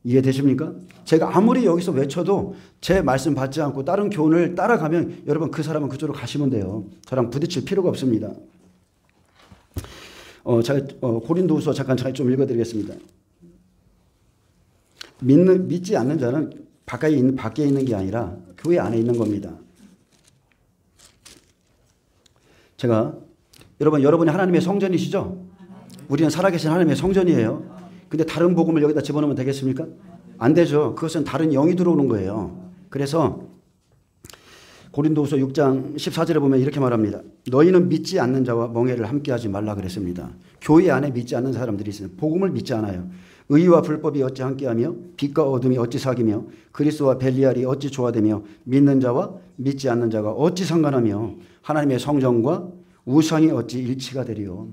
이해되십니까? 제가 아무리 여기서 외쳐도 제 말씀 받지 않고 다른 교훈을 따라가면 여러분 그 사람은 그쪽으로 가시면 돼요. 저랑 부딪힐 필요가 없습니다. 제가 고린도후서 잠깐 좀 읽어드리겠습니다. 믿지 않는 자는 밖에 있는 게 아니라 교회 안에 있는 겁니다. 제가 여러분이 하나님의 성전이시죠? 우리는 살아계신 하나님의 성전이에요. 근데 다른 복음을 여기다 집어넣으면 되겠습니까? 안 되죠. 그것은 다른 영이 들어오는 거예요. 그래서 고린도후서 6장 14절에 보면 이렇게 말합니다. 너희는 믿지 않는 자와 멍에를 함께하지 말라 그랬습니다. 교회 안에 믿지 않는 사람들이 있어요. 복음을 믿지 않아요. 의와 불법이 어찌 함께하며 빛과 어둠이 어찌 사귀며 그리스도와 벨리알이 어찌 조화되며 믿는 자와 믿지 않는 자가 어찌 상관하며 하나님의 성전과 우상이 어찌 일치가 되리요.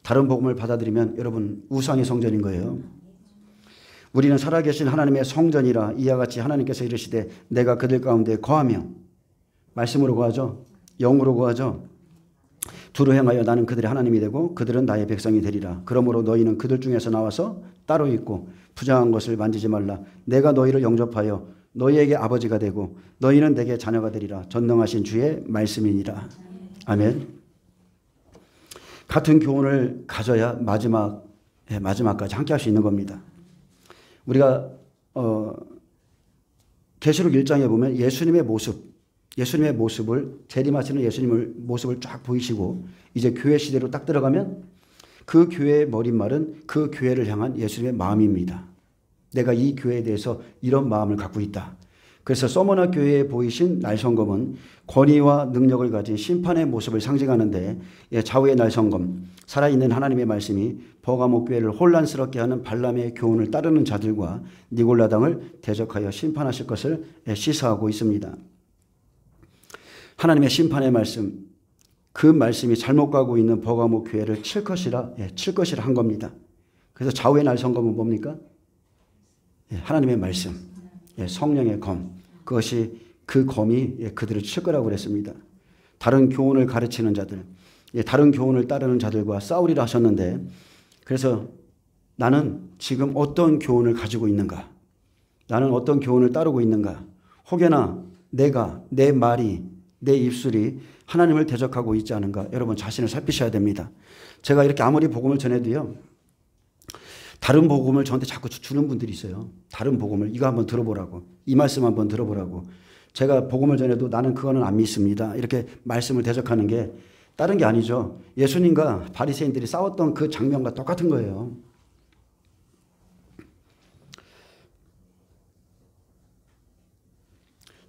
다른 복음을 받아들이면 여러분 우상의 성전인 거예요. 우리는 살아계신 하나님의 성전이라 이와 같이 하나님께서 이르시되 내가 그들 가운데 거하며 말씀으로 거하죠. 영으로 거하죠. 두루 행하여 나는 그들의 하나님이 되고 그들은 나의 백성이 되리라. 그러므로 너희는 그들 중에서 나와서 따로 있고 부정한 것을 만지지 말라. 내가 너희를 영접하여 너희에게 아버지가 되고 너희는 내게 자녀가 되리라. 전능하신 주의 말씀이니라. 아멘. 같은 교훈을 가져야 마지막까지 함께 할 수 있는 겁니다. 우리가 계시록 1장에 보면 예수님의 모습을 재림하시는 예수님의 모습을 쫙 보이시고 이제 교회 시대로 딱 들어가면 그 교회의 머릿말은 그 교회를 향한 예수님의 마음입니다. 내가 이 교회에 대해서 이런 마음을 갖고 있다. 그래서 서머나 교회에 보이신 날성검은 권위와 능력을 가진 심판의 모습을 상징하는데 좌우의 날성검, 살아있는 하나님의 말씀이 버가모 교회를 혼란스럽게 하는 발람의 교훈을 따르는 자들과 니골라당을 대적하여 심판하실 것을 시사하고 있습니다. 하나님의 심판의 말씀, 그 말씀이 잘못 가고 있는 버가모 교회를 칠 것이라 한 겁니다. 그래서 좌우의 날성검은 뭡니까? 하나님의 말씀, 성령의 검, 그것이 그 검이 그들을 칠 거라고 그랬습니다. 다른 교훈을 가르치는 자들, 다른 교훈을 따르는 자들과 싸우리라 하셨는데 그래서 나는 지금 어떤 교훈을 가지고 있는가? 나는 어떤 교훈을 따르고 있는가? 혹여나 내 말이, 내 입술이 하나님을 대적하고 있지 않은가? 여러분 자신을 살피셔야 됩니다. 제가 이렇게 아무리 복음을 전해도요. 다른 복음을 저한테 자꾸 주는 분들이 있어요. 다른 복음을 이거 한번 들어보라고. 이 말씀 한번 들어보라고. 제가 복음을 전해도 나는 그거는 안 믿습니다. 이렇게 말씀을 대적하는 게 다른 게 아니죠. 예수님과 바리새인들이 싸웠던 그 장면과 똑같은 거예요.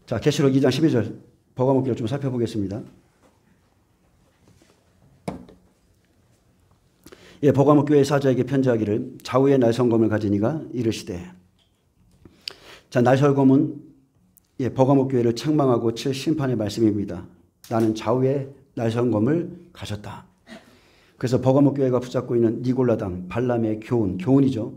자, 계시록 2장 12절 버가모 교회를 좀 살펴보겠습니다. 버가모 교회 사자에게 편지하기를 좌우의 날성검을 가진 이가 이르시되. 자, 날성검은 버가모 교회를 책망하고 칠 심판의 말씀입니다. 나는 좌우의 날성검을 가졌다. 그래서 버가모 교회가 붙잡고 있는 니골라당, 발람의 교훈이죠.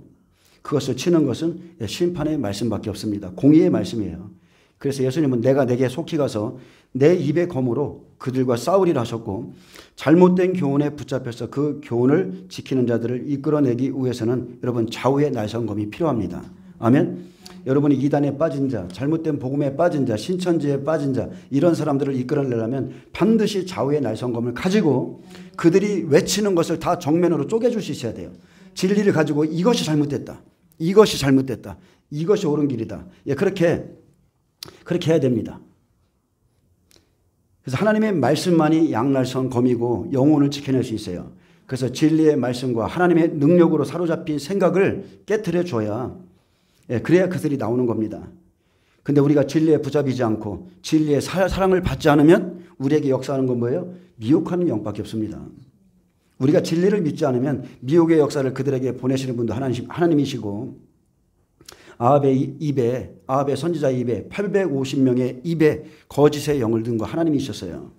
그것을 치는 것은 심판의 말씀밖에 없습니다. 공의의 말씀이에요. 그래서 예수님은 내가 내게 속히 가서 내 입의 검으로 그들과 싸우리라 하셨고 잘못된 교훈에 붙잡혀서 그 교훈을 지키는 자들을 이끌어내기 위해서는 여러분 좌우의 날성검이 필요합니다. 아멘. 여러분이 이단에 빠진 자, 잘못된 복음에 빠진 자, 신천지에 빠진 자 이런 사람들을 이끌어내려면 반드시 좌우의 날성검을 가지고 그들이 외치는 것을 다 정면으로 쪼개줄 수 있어야 돼요. 진리를 가지고 이것이 잘못됐다. 이것이 잘못됐다. 이것이 옳은 길이다. 그렇게 해야 됩니다. 그래서 하나님의 말씀만이 양날선 검이고 영혼을 지켜낼 수 있어요. 그래서 진리의 말씀과 하나님의 능력으로 사로잡힌 생각을 깨트려 줘야 그래야 그들이 나오는 겁니다. 근데 우리가 진리에 붙잡이지 않고 진리의 사랑을 받지 않으면 우리에게 역사하는 건 뭐예요? 미혹하는 영밖에 없습니다. 우리가 진리를 믿지 않으면 미혹의 역사를 그들에게 보내시는 분도 하나님이시고 아합의 선지자 입에 850명의 입에 거짓의 영을 든 거 하나님이셨어요.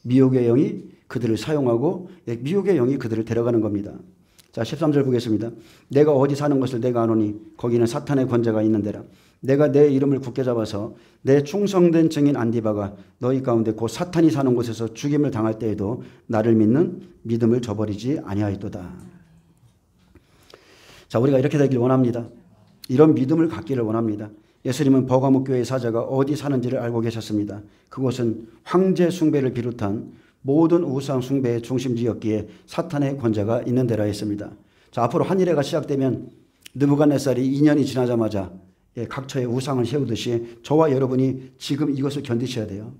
미혹의 영이 그들을 사용하고 미혹의 영이 그들을 데려가는 겁니다. 자, 13절 보겠습니다. 내가 어디 사는 것을 내가 아노니 거기는 사탄의 권세가 있는 데라. 내가 내 이름을 굳게 잡아서 내 충성된 증인 안디바가 너희 가운데 곧 사탄이 사는 곳에서 죽임을 당할 때에도 나를 믿는 믿음을 저버리지 아니하였도다. 자, 우리가 이렇게 되길 원합니다. 이런 믿음을 갖기를 원합니다. 예수님은 버가모 교회의 사자가 어디 사는지를 알고 계셨습니다. 그곳은 황제 숭배를 비롯한 모든 우상 숭배의 중심지였기에 사탄의 권세가 있는 데라 했습니다. 자, 앞으로 한일회가 시작되면 느부갓네살이 2년이 지나자마자 각처에 우상을 세우듯이 저와 여러분이 지금 이것을 견디셔야 돼요.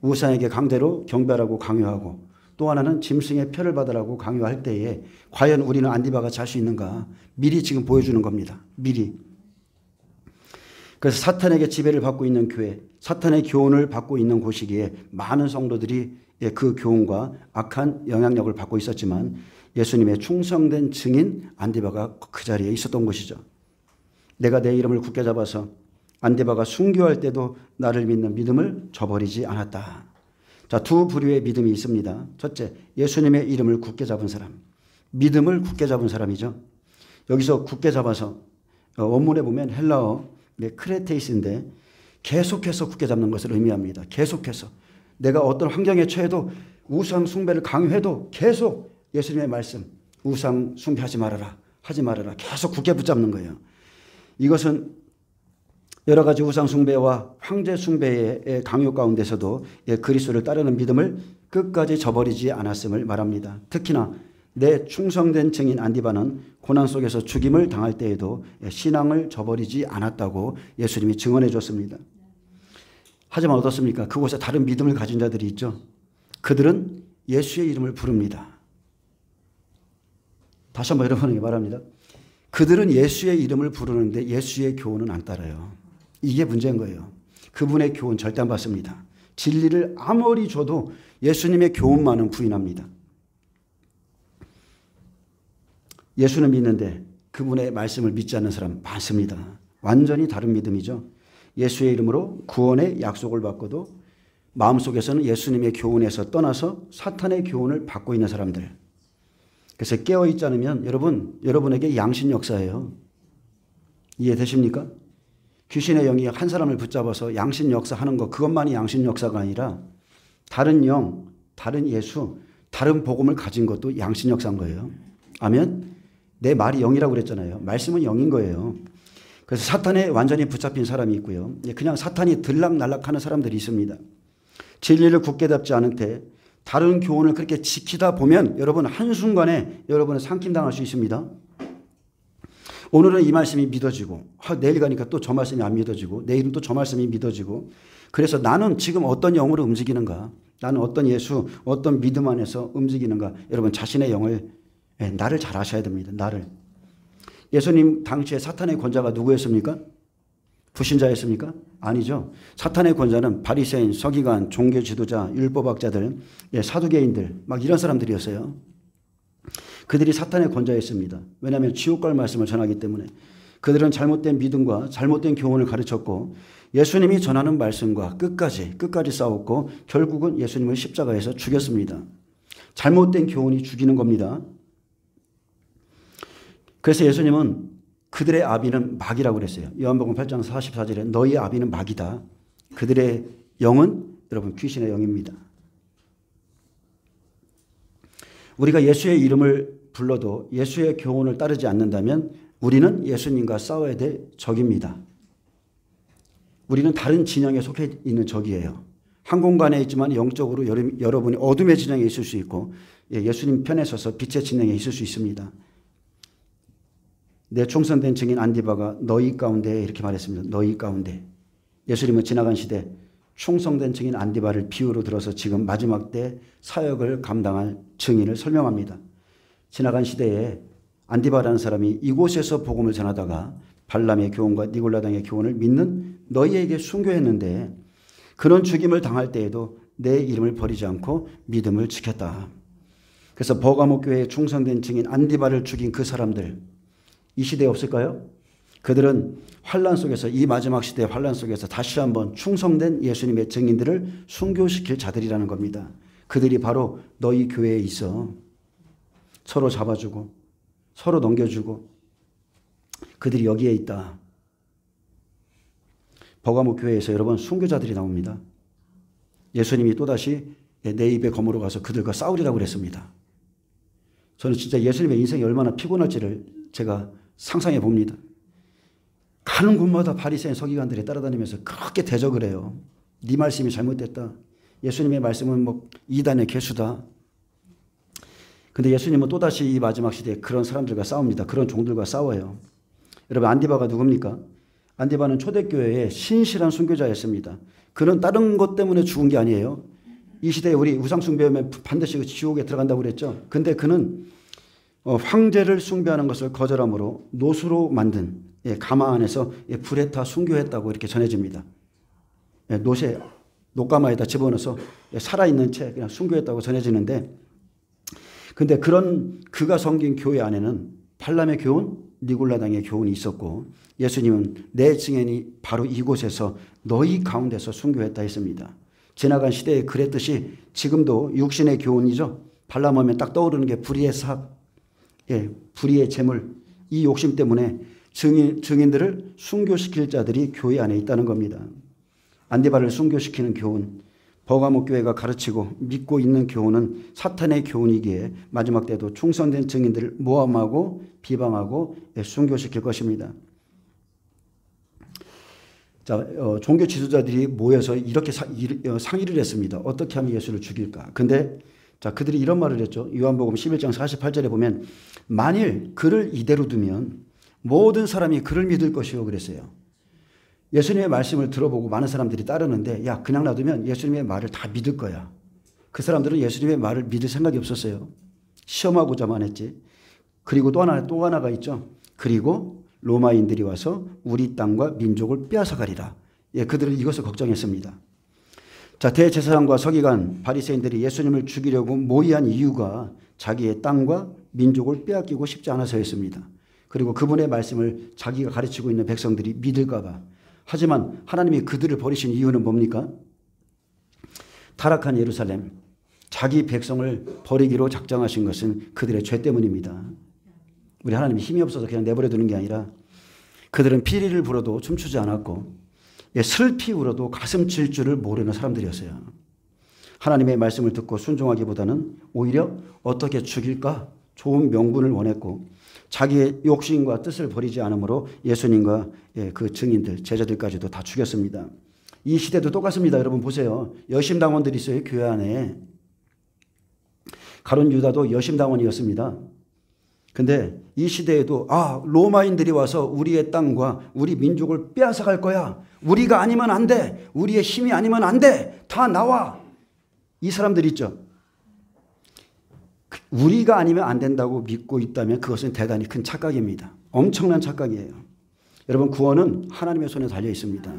우상에게 강제로 경배하라고 강요하고 또 하나는 짐승의 표를 받으라고 강요할 때에 과연 우리는 안디바가 잘 수 있는가 미리 지금 보여주는 겁니다. 미리. 그래서 사탄에게 지배를 받고 있는 교회, 사탄의 교훈을 받고 있는 곳이기에 많은 성도들이 그 교훈과 악한 영향력을 받고 있었지만 예수님의 충성된 증인 안디바가 그 자리에 있었던 것이죠. 내가 내 이름을 굳게 잡아서 안디바가 순교할 때도 나를 믿는 믿음을 저버리지 않았다. 자, 두 부류의 믿음이 있습니다. 첫째, 예수님의 이름을 굳게 잡은 사람. 믿음을 굳게 잡은 사람이죠. 여기서 굳게 잡아서 원문에 보면 헬라어 크레테이스인데 계속해서 굳게 잡는 것을 의미합니다. 계속해서. 내가 어떤 환경에 처해도 우상 숭배를 강요해도 계속 예수님의 말씀, 우상 숭배하지 말아라, 하지 말아라. 계속 굳게 붙잡는 거예요. 이것은 여러 가지 우상 숭배와 황제 숭배의 강요 가운데서도 그리스도를 따르는 믿음을 끝까지 저버리지 않았음을 말합니다. 특히나 내 충성된 증인 안디바는 고난 속에서 죽임을 당할 때에도 신앙을 저버리지 않았다고 예수님이 증언해 줬습니다. 하지만 어떻습니까? 그곳에 다른 믿음을 가진 자들이 있죠. 그들은 예수의 이름을 부릅니다. 다시 한번 여러분에게 말합니다. 그들은 예수의 이름을 부르는데 예수의 교훈은 안 따라요. 이게 문제인 거예요. 그분의 교훈 절대 안 받습니다. 진리를 아무리 줘도 예수님의 교훈만은 부인합니다. 예수는 믿는데 그분의 말씀을 믿지 않는 사람 많습니다. 완전히 다른 믿음이죠. 예수의 이름으로 구원의 약속을 받고도 마음속에서는 예수님의 교훈에서 떠나서 사탄의 교훈을 받고 있는 사람들. 그래서 깨어있지 않으면 여러분에게 양신 역사예요. 이해되십니까? 귀신의 영이 한 사람을 붙잡아서 양신 역사하는 것, 그것만이 양신 역사가 아니라 다른 영, 다른 예수, 다른 복음을 가진 것도 양신 역사인 거예요. 아멘? 내 말이 영이라고 그랬잖아요. 말씀은 영인 거예요. 그래서 사탄에 완전히 붙잡힌 사람이 있고요. 그냥 사탄이 들락날락하는 사람들이 있습니다. 진리를 굳게 잡지 않은 때 다른 교훈을 그렇게 지키다 보면 여러분 한순간에 여러분은 삼킴당할 수 있습니다. 오늘은 이 말씀이 믿어지고 내일 가니까 또 저 말씀이 안 믿어지고 내일은 또 저 말씀이 믿어지고 그래서 나는 지금 어떤 영으로 움직이는가 나는 어떤 예수 어떤 믿음 안에서 움직이는가 여러분 자신의 영을 나를 잘 아셔야 됩니다. 나를. 예수님 당시에 사탄의 권자가 누구였습니까? 불신자였습니까? 아니죠. 사탄의 권자는 바리새인, 서기관, 종교 지도자, 율법학자들, 사두개인들 막 이런 사람들이었어요. 그들이 사탄의 권자였습니다. 왜냐하면 지옥 갈 말씀을 전하기 때문에 그들은 잘못된 믿음과 잘못된 교훈을 가르쳤고 예수님이 전하는 말씀과 끝까지 싸웠고 결국은 예수님을 십자가에서 죽였습니다. 잘못된 교훈이 죽이는 겁니다. 그래서 예수님은 그들의 아비는 마귀라고 그랬어요. 요한복음 8장 44절에 너희의 아비는 마귀다. 그들의 영은 여러분 귀신의 영입니다. 우리가 예수의 이름을 불러도 예수의 교훈을 따르지 않는다면 우리는 예수님과 싸워야 될 적입니다. 우리는 다른 진영에 속해 있는 적이에요. 한 공간에 있지만 영적으로 여러분이 어둠의 진영에 있을 수 있고 예수님 편에 서서 빛의 진영에 있을 수 있습니다. 내 충성된 증인 안디바가 너희 가운데 이렇게 말했습니다. 너희 가운데. 예수님은 지나간 시대 충성된 증인 안디바를 비유로 들어서 지금 마지막 때 사역을 감당할 증인을 설명합니다. 지나간 시대에 안디바라는 사람이 이곳에서 복음을 전하다가 발람의 교훈과 니골라당의 교훈을 믿는 너희에게 순교했는데 그런 죽임을 당할 때에도 내 이름을 버리지 않고 믿음을 지켰다. 그래서 버가모 교회에 충성된 증인 안디바를 죽인 그 사람들 이 시대에 없을까요? 그들은 환란 속에서 이 마지막 시대의 환란 속에서 다시 한번 충성된 예수님의 증인들을 순교시킬 자들이라는 겁니다. 그들이 바로 너희 교회에 있어. 서로 잡아주고 서로 넘겨주고 그들이 여기에 있다. 버가모 교회에서 여러분 순교자들이 나옵니다. 예수님이 또다시 내 입에 거물어 가서 그들과 싸우리라고 그랬습니다. 저는 진짜 예수님의 인생이 얼마나 피곤할지를 제가 상상해 봅니다. 가는 곳마다 바리새인 서기관들이 따라다니면서 그렇게 대적을 해요. 네 말씀이 잘못됐다. 예수님의 말씀은 뭐 이단의 개수다. 근데 예수님은 또다시 이 마지막 시대에 그런 사람들과 싸웁니다. 그런 종들과 싸워요. 여러분 안디바가 누굽니까? 안디바는 초대교회의 신실한 순교자였습니다. 그는 다른 것 때문에 죽은 게 아니에요. 이 시대에 우리 우상 숭배하면 반드시 지옥에 들어간다고 그랬죠. 근데 그는 황제를 숭배하는 것을 거절함으로 노수로 만든 가마 안에서 불에 타 순교했다고 이렇게 전해집니다. 노새 녹가마에다 집어넣어서 살아있는 채 그냥 순교했다고 전해지는데, 근데 그런 그가 섬긴 교회 안에는 발람의 교훈, 니골라당의 교훈이 있었고, 예수님은 내 증인이 바로 이곳에서 너희 가운데서 순교했다 했습니다. 지나간 시대에 그랬듯이 지금도 육신의 교훈이죠. 발람하면 딱 떠오르는 게 불의의 삭, 불의의 재물, 이 욕심 때문에 증인들을 순교시킬 자들이 교회 안에 있다는 겁니다. 안디바를 순교시키는 교훈, 버가모 교회가 가르치고 믿고 있는 교훈은 사탄의 교훈이기에 마지막 때도 충성된 증인들을 모함하고 비방하고 순교시킬 것입니다. 자, 종교 지도자들이 모여서 이렇게 상의를 했습니다. 어떻게 하면 예수를 죽일까? 근데 자, 그들이 이런 말을 했죠. 요한복음 11장 48절에 보면 만일 그를 이대로 두면 모든 사람이 그를 믿을 것이요 그랬어요. 예수님의 말씀을 들어보고 많은 사람들이 따르는데, 야, 그냥 놔두면 예수님의 말을 다 믿을 거야. 그 사람들은 예수님의 말을 믿을 생각이 없었어요. 시험하고자만 했지. 그리고 또 하나가 있죠. 그리고 로마인들이 와서 우리 땅과 민족을 빼앗아가리라. 그들은 이것을 걱정했습니다. 자, 대제사장과 서기관, 바리새인들이 예수님을 죽이려고 모의한 이유가 자기의 땅과 민족을 빼앗기고 싶지 않아서였습니다. 그리고 그분의 말씀을 자기가 가르치고 있는 백성들이 믿을까 봐. 하지만 하나님이 그들을 버리신 이유는 뭡니까? 타락한 예루살렘, 자기 백성을 버리기로 작정하신 것은 그들의 죄 때문입니다. 우리 하나님이 힘이 없어서 그냥 내버려 두는 게 아니라 그들은 피리를 불어도 춤추지 않았고 슬피 울어도 가슴 칠 줄을 모르는 사람들이었어요. 하나님의 말씀을 듣고 순종하기보다는 오히려 어떻게 죽일까 좋은 명분을 원했고, 자기의 욕심과 뜻을 버리지 않으므로 예수님과 그 증인들, 제자들까지도 다 죽였습니다. 이 시대도 똑같습니다. 여러분 보세요. 여심당원들이 있어요. 교회 안에. 가룟 유다도 여심당원이었습니다. 근데 이 시대에도 로마인들이 와서 우리의 땅과 우리 민족을 빼앗아갈 거야. 우리가 아니면 안 돼. 우리의 힘이 아니면 안 돼. 다 나와. 이 사람들 있죠. 우리가 아니면 안 된다고 믿고 있다면 그것은 대단히 큰 착각입니다. 엄청난 착각이에요. 여러분 구원은 하나님의 손에 달려 있습니다.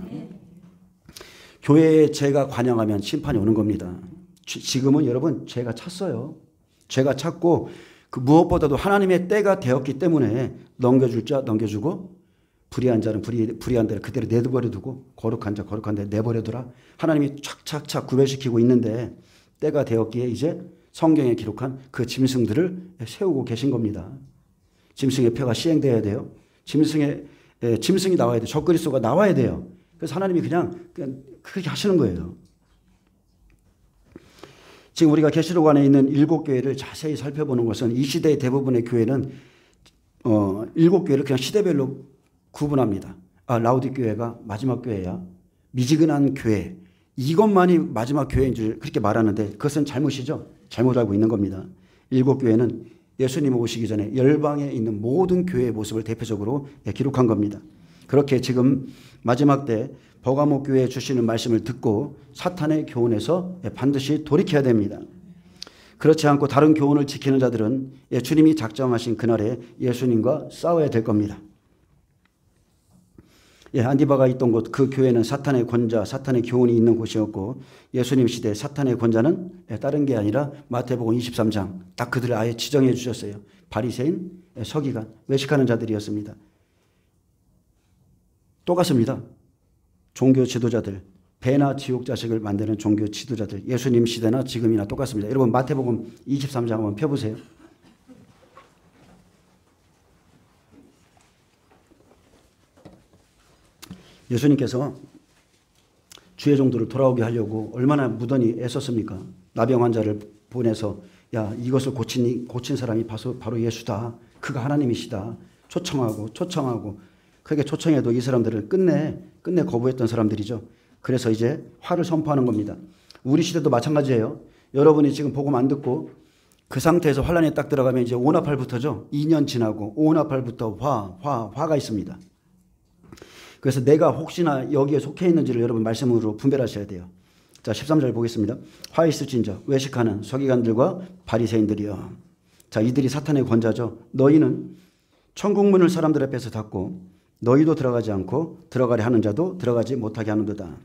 교회에 죄가 관영하면 심판이 오는 겁니다. 지금은 여러분 죄가 찼어요. 죄가 찼고 그 무엇보다도 하나님의 때가 되었기 때문에 넘겨줄 자 넘겨주고 불의한 자는 불의한 대로 그대로 내버려 두고 거룩한 자 거룩한 대로 내버려 두라. 하나님이 착착착 구별시키고 있는데 때가 되었기에 이제 성경에 기록한 그 짐승들을 세우고 계신 겁니다. 짐승의 표가 시행돼야 돼요. 짐승이 나와야 돼요. 적그리스도가 나와야 돼요. 그래서 하나님이 그냥 그렇게 하시는 거예요. 지금 우리가 계시록 안에 있는 7교회를 자세히 살펴보는 것은 이 시대의 대부분의 교회는 7교회를 그냥 시대별로 구분합니다. 라우디 교회가 마지막 교회야. 미지근한 교회. 이것만이 마지막 교회인 줄 그렇게 말하는데 그것은 잘못이죠. 잘못 알고 있는 겁니다. 7교회는 예수님 오시기 전에 열방에 있는 모든 교회의 모습을 대표적으로 기록한 겁니다. 그렇게 지금 마지막 때 버가모 교회에 주시는 말씀을 듣고 사탄의 교훈에서 반드시 돌이켜야 됩니다. 그렇지 않고 다른 교훈을 지키는 자들은 주님이 작정하신 그날에 예수님과 싸워야 될 겁니다. 안디바가 있던 곳, 그 교회는 사탄의 권자, 사탄의 교훈이 있는 곳이었고, 예수님 시대 사탄의 권자는 다른 게 아니라 마태복음 23장 딱 그들을 아예 지정해 주셨어요. 바리새인, 서기관, 외식하는 자들이었습니다. 똑같습니다. 종교 지도자들, 배나 지옥 자식을 만드는 종교 지도자들, 예수님 시대나 지금이나 똑같습니다. 여러분 마태복음 23장 한번 펴보세요. 예수님께서 주의 종들을 돌아오게 하려고 얼마나 무던히 애썼습니까? 나병 환자를 보내서 야, 이것을 고친 사람이 바로 예수다. 그가 하나님이시다. 초청하고 그렇게 초청해도 이 사람들은 끝내 거부했던 사람들이죠. 그래서 이제 화를 선포하는 겁니다. 우리 시대도 마찬가지예요. 여러분이 지금 복음 안 듣고 그 상태에서 환란에 딱 들어가면 이제 오나팔부터죠. 2년 지나고 오나팔부터 화가 있습니다. 그래서 내가 혹시나 여기에 속해 있는지를 여러분 말씀으로 분별하셔야 돼요. 자, 13절 보겠습니다. 화 있을진저 외식하는 서기관들과 바리새인들이여. 자, 이들이 사탄의 권자죠. 너희는 천국문을 사람들 앞에서 닫고 너희도 들어가지 않고 들어가려 하는 자도 들어가지 못하게 하는도다.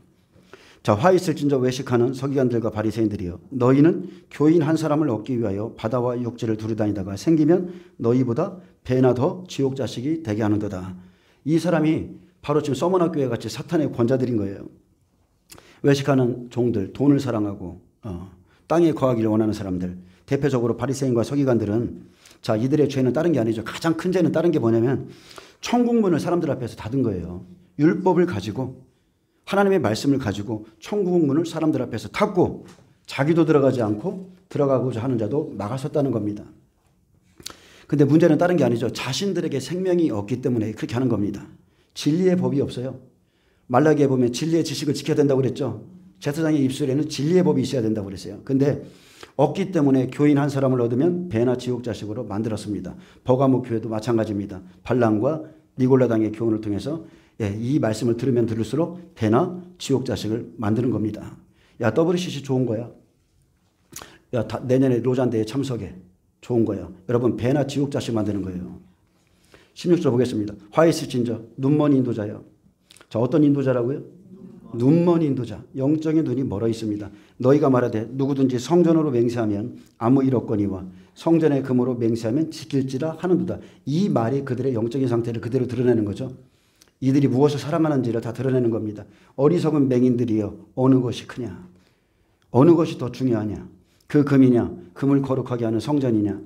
자, 화 있을진저 외식하는 서기관들과 바리새인들이여. 너희는 교인 한 사람을 얻기 위하여 바다와 육지를 두루다니다가 생기면 너희보다 배나 더 지옥 자식이 되게 하는도다. 이 사람이 바로 지금 서머나 교회 같이 사탄의 권자들인 거예요. 외식하는 종들, 돈을 사랑하고 땅에 거하기를 원하는 사람들, 대표적으로 바리새인과 서기관들은 자, 이들의 죄는 다른 게 아니죠. 가장 큰 죄는 다른 게 뭐냐면 천국문을 사람들 앞에서 닫은 거예요. 율법을 가지고 하나님의 말씀을 가지고 천국문을 사람들 앞에서 닫고 자기도 들어가지 않고 들어가고자 하는 자도 막아섰다는 겁니다. 근데 문제는 다른 게 아니죠. 자신들에게 생명이 없기 때문에 그렇게 하는 겁니다. 진리의 법이 없어요. 말라기에 보면 진리의 지식을 지켜야 된다고 그랬죠. 제사장의 입술에는 진리의 법이 있어야 된다고 그랬어요. 근데 없기 때문에 교인 한 사람을 얻으면 배나 지옥 자식으로 만들었습니다. 버가모 교회도 마찬가지입니다. 발람과 니골라당의 교훈을 통해서 이 말씀을 들으면 들을수록 배나 지옥 자식을 만드는 겁니다. 야, WCC 좋은 거야. 야, 내년에 로잔대에 참석해. 좋은 거야. 여러분, 배나 지옥 자식 만드는 거예요. 16절 보겠습니다. 화 있을진저 눈먼 인도자여. 자, 어떤 인도자라고요? 눈먼 인도자. 영적인 눈이 멀어 있습니다. 너희가 말하되 누구든지 성전으로 맹세하면 아무 일 없거니와 성전의 금으로 맹세하면 지킬지라 하는도다. 이 말이 그들의 영적인 상태를 그대로 드러내는 거죠. 이들이 무엇을 사랑하는지를 다 드러내는 겁니다. 어리석은 맹인들이여, 어느 것이 크냐? 어느 것이 더 중요하냐? 그 금이냐? 금을 거룩하게 하는 성전이냐?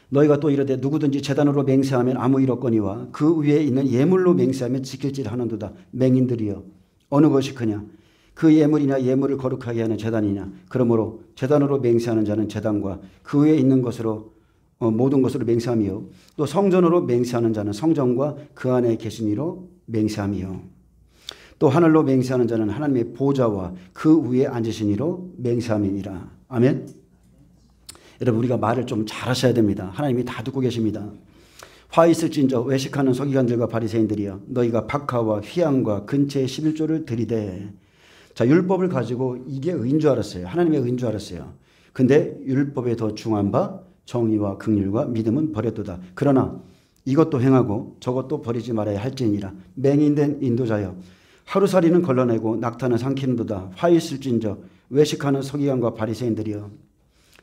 너희가 또 이르되 누구든지 제단으로 맹세하면 아무 일 없거니와 그 위에 있는 예물로 맹세하면 지킬지를 하는도다. 맹인들이여, 어느 것이 크냐? 그 예물이냐? 예물을 거룩하게 하는 제단이냐? 그러므로 제단으로 맹세하는 자는 제단과 그 위에 있는 것으로 모든 것으로 맹세함이요. 또 성전으로 맹세하는 자는 성전과 그 안에 계신 이로 맹세함이요. 또 하늘로 맹세하는 자는 하나님의 보좌와 그 위에 앉으신 이로 맹세함이니라. 아멘. 여러분, 우리가 말을 좀 잘하셔야 됩니다. 하나님이 다 듣고 계십니다. 화 있을진저 외식하는 서기관들과 바리새인들이여. 너희가 박하와 휘양과 근체의 11조를 들이대. 자, 율법을 가지고 이게 의인 줄 알았어요. 하나님의 의인 줄 알았어요. 근데 율법에 더 중한 바 정의와 긍휼과 믿음은 버렸도다. 그러나 이것도 행하고 저것도 버리지 말아야 할지니라. 맹인된 인도자여, 하루살이는 걸러내고 낙타는 삼키는도다. 화 있을진저 외식하는 서기관과 바리새인들이여.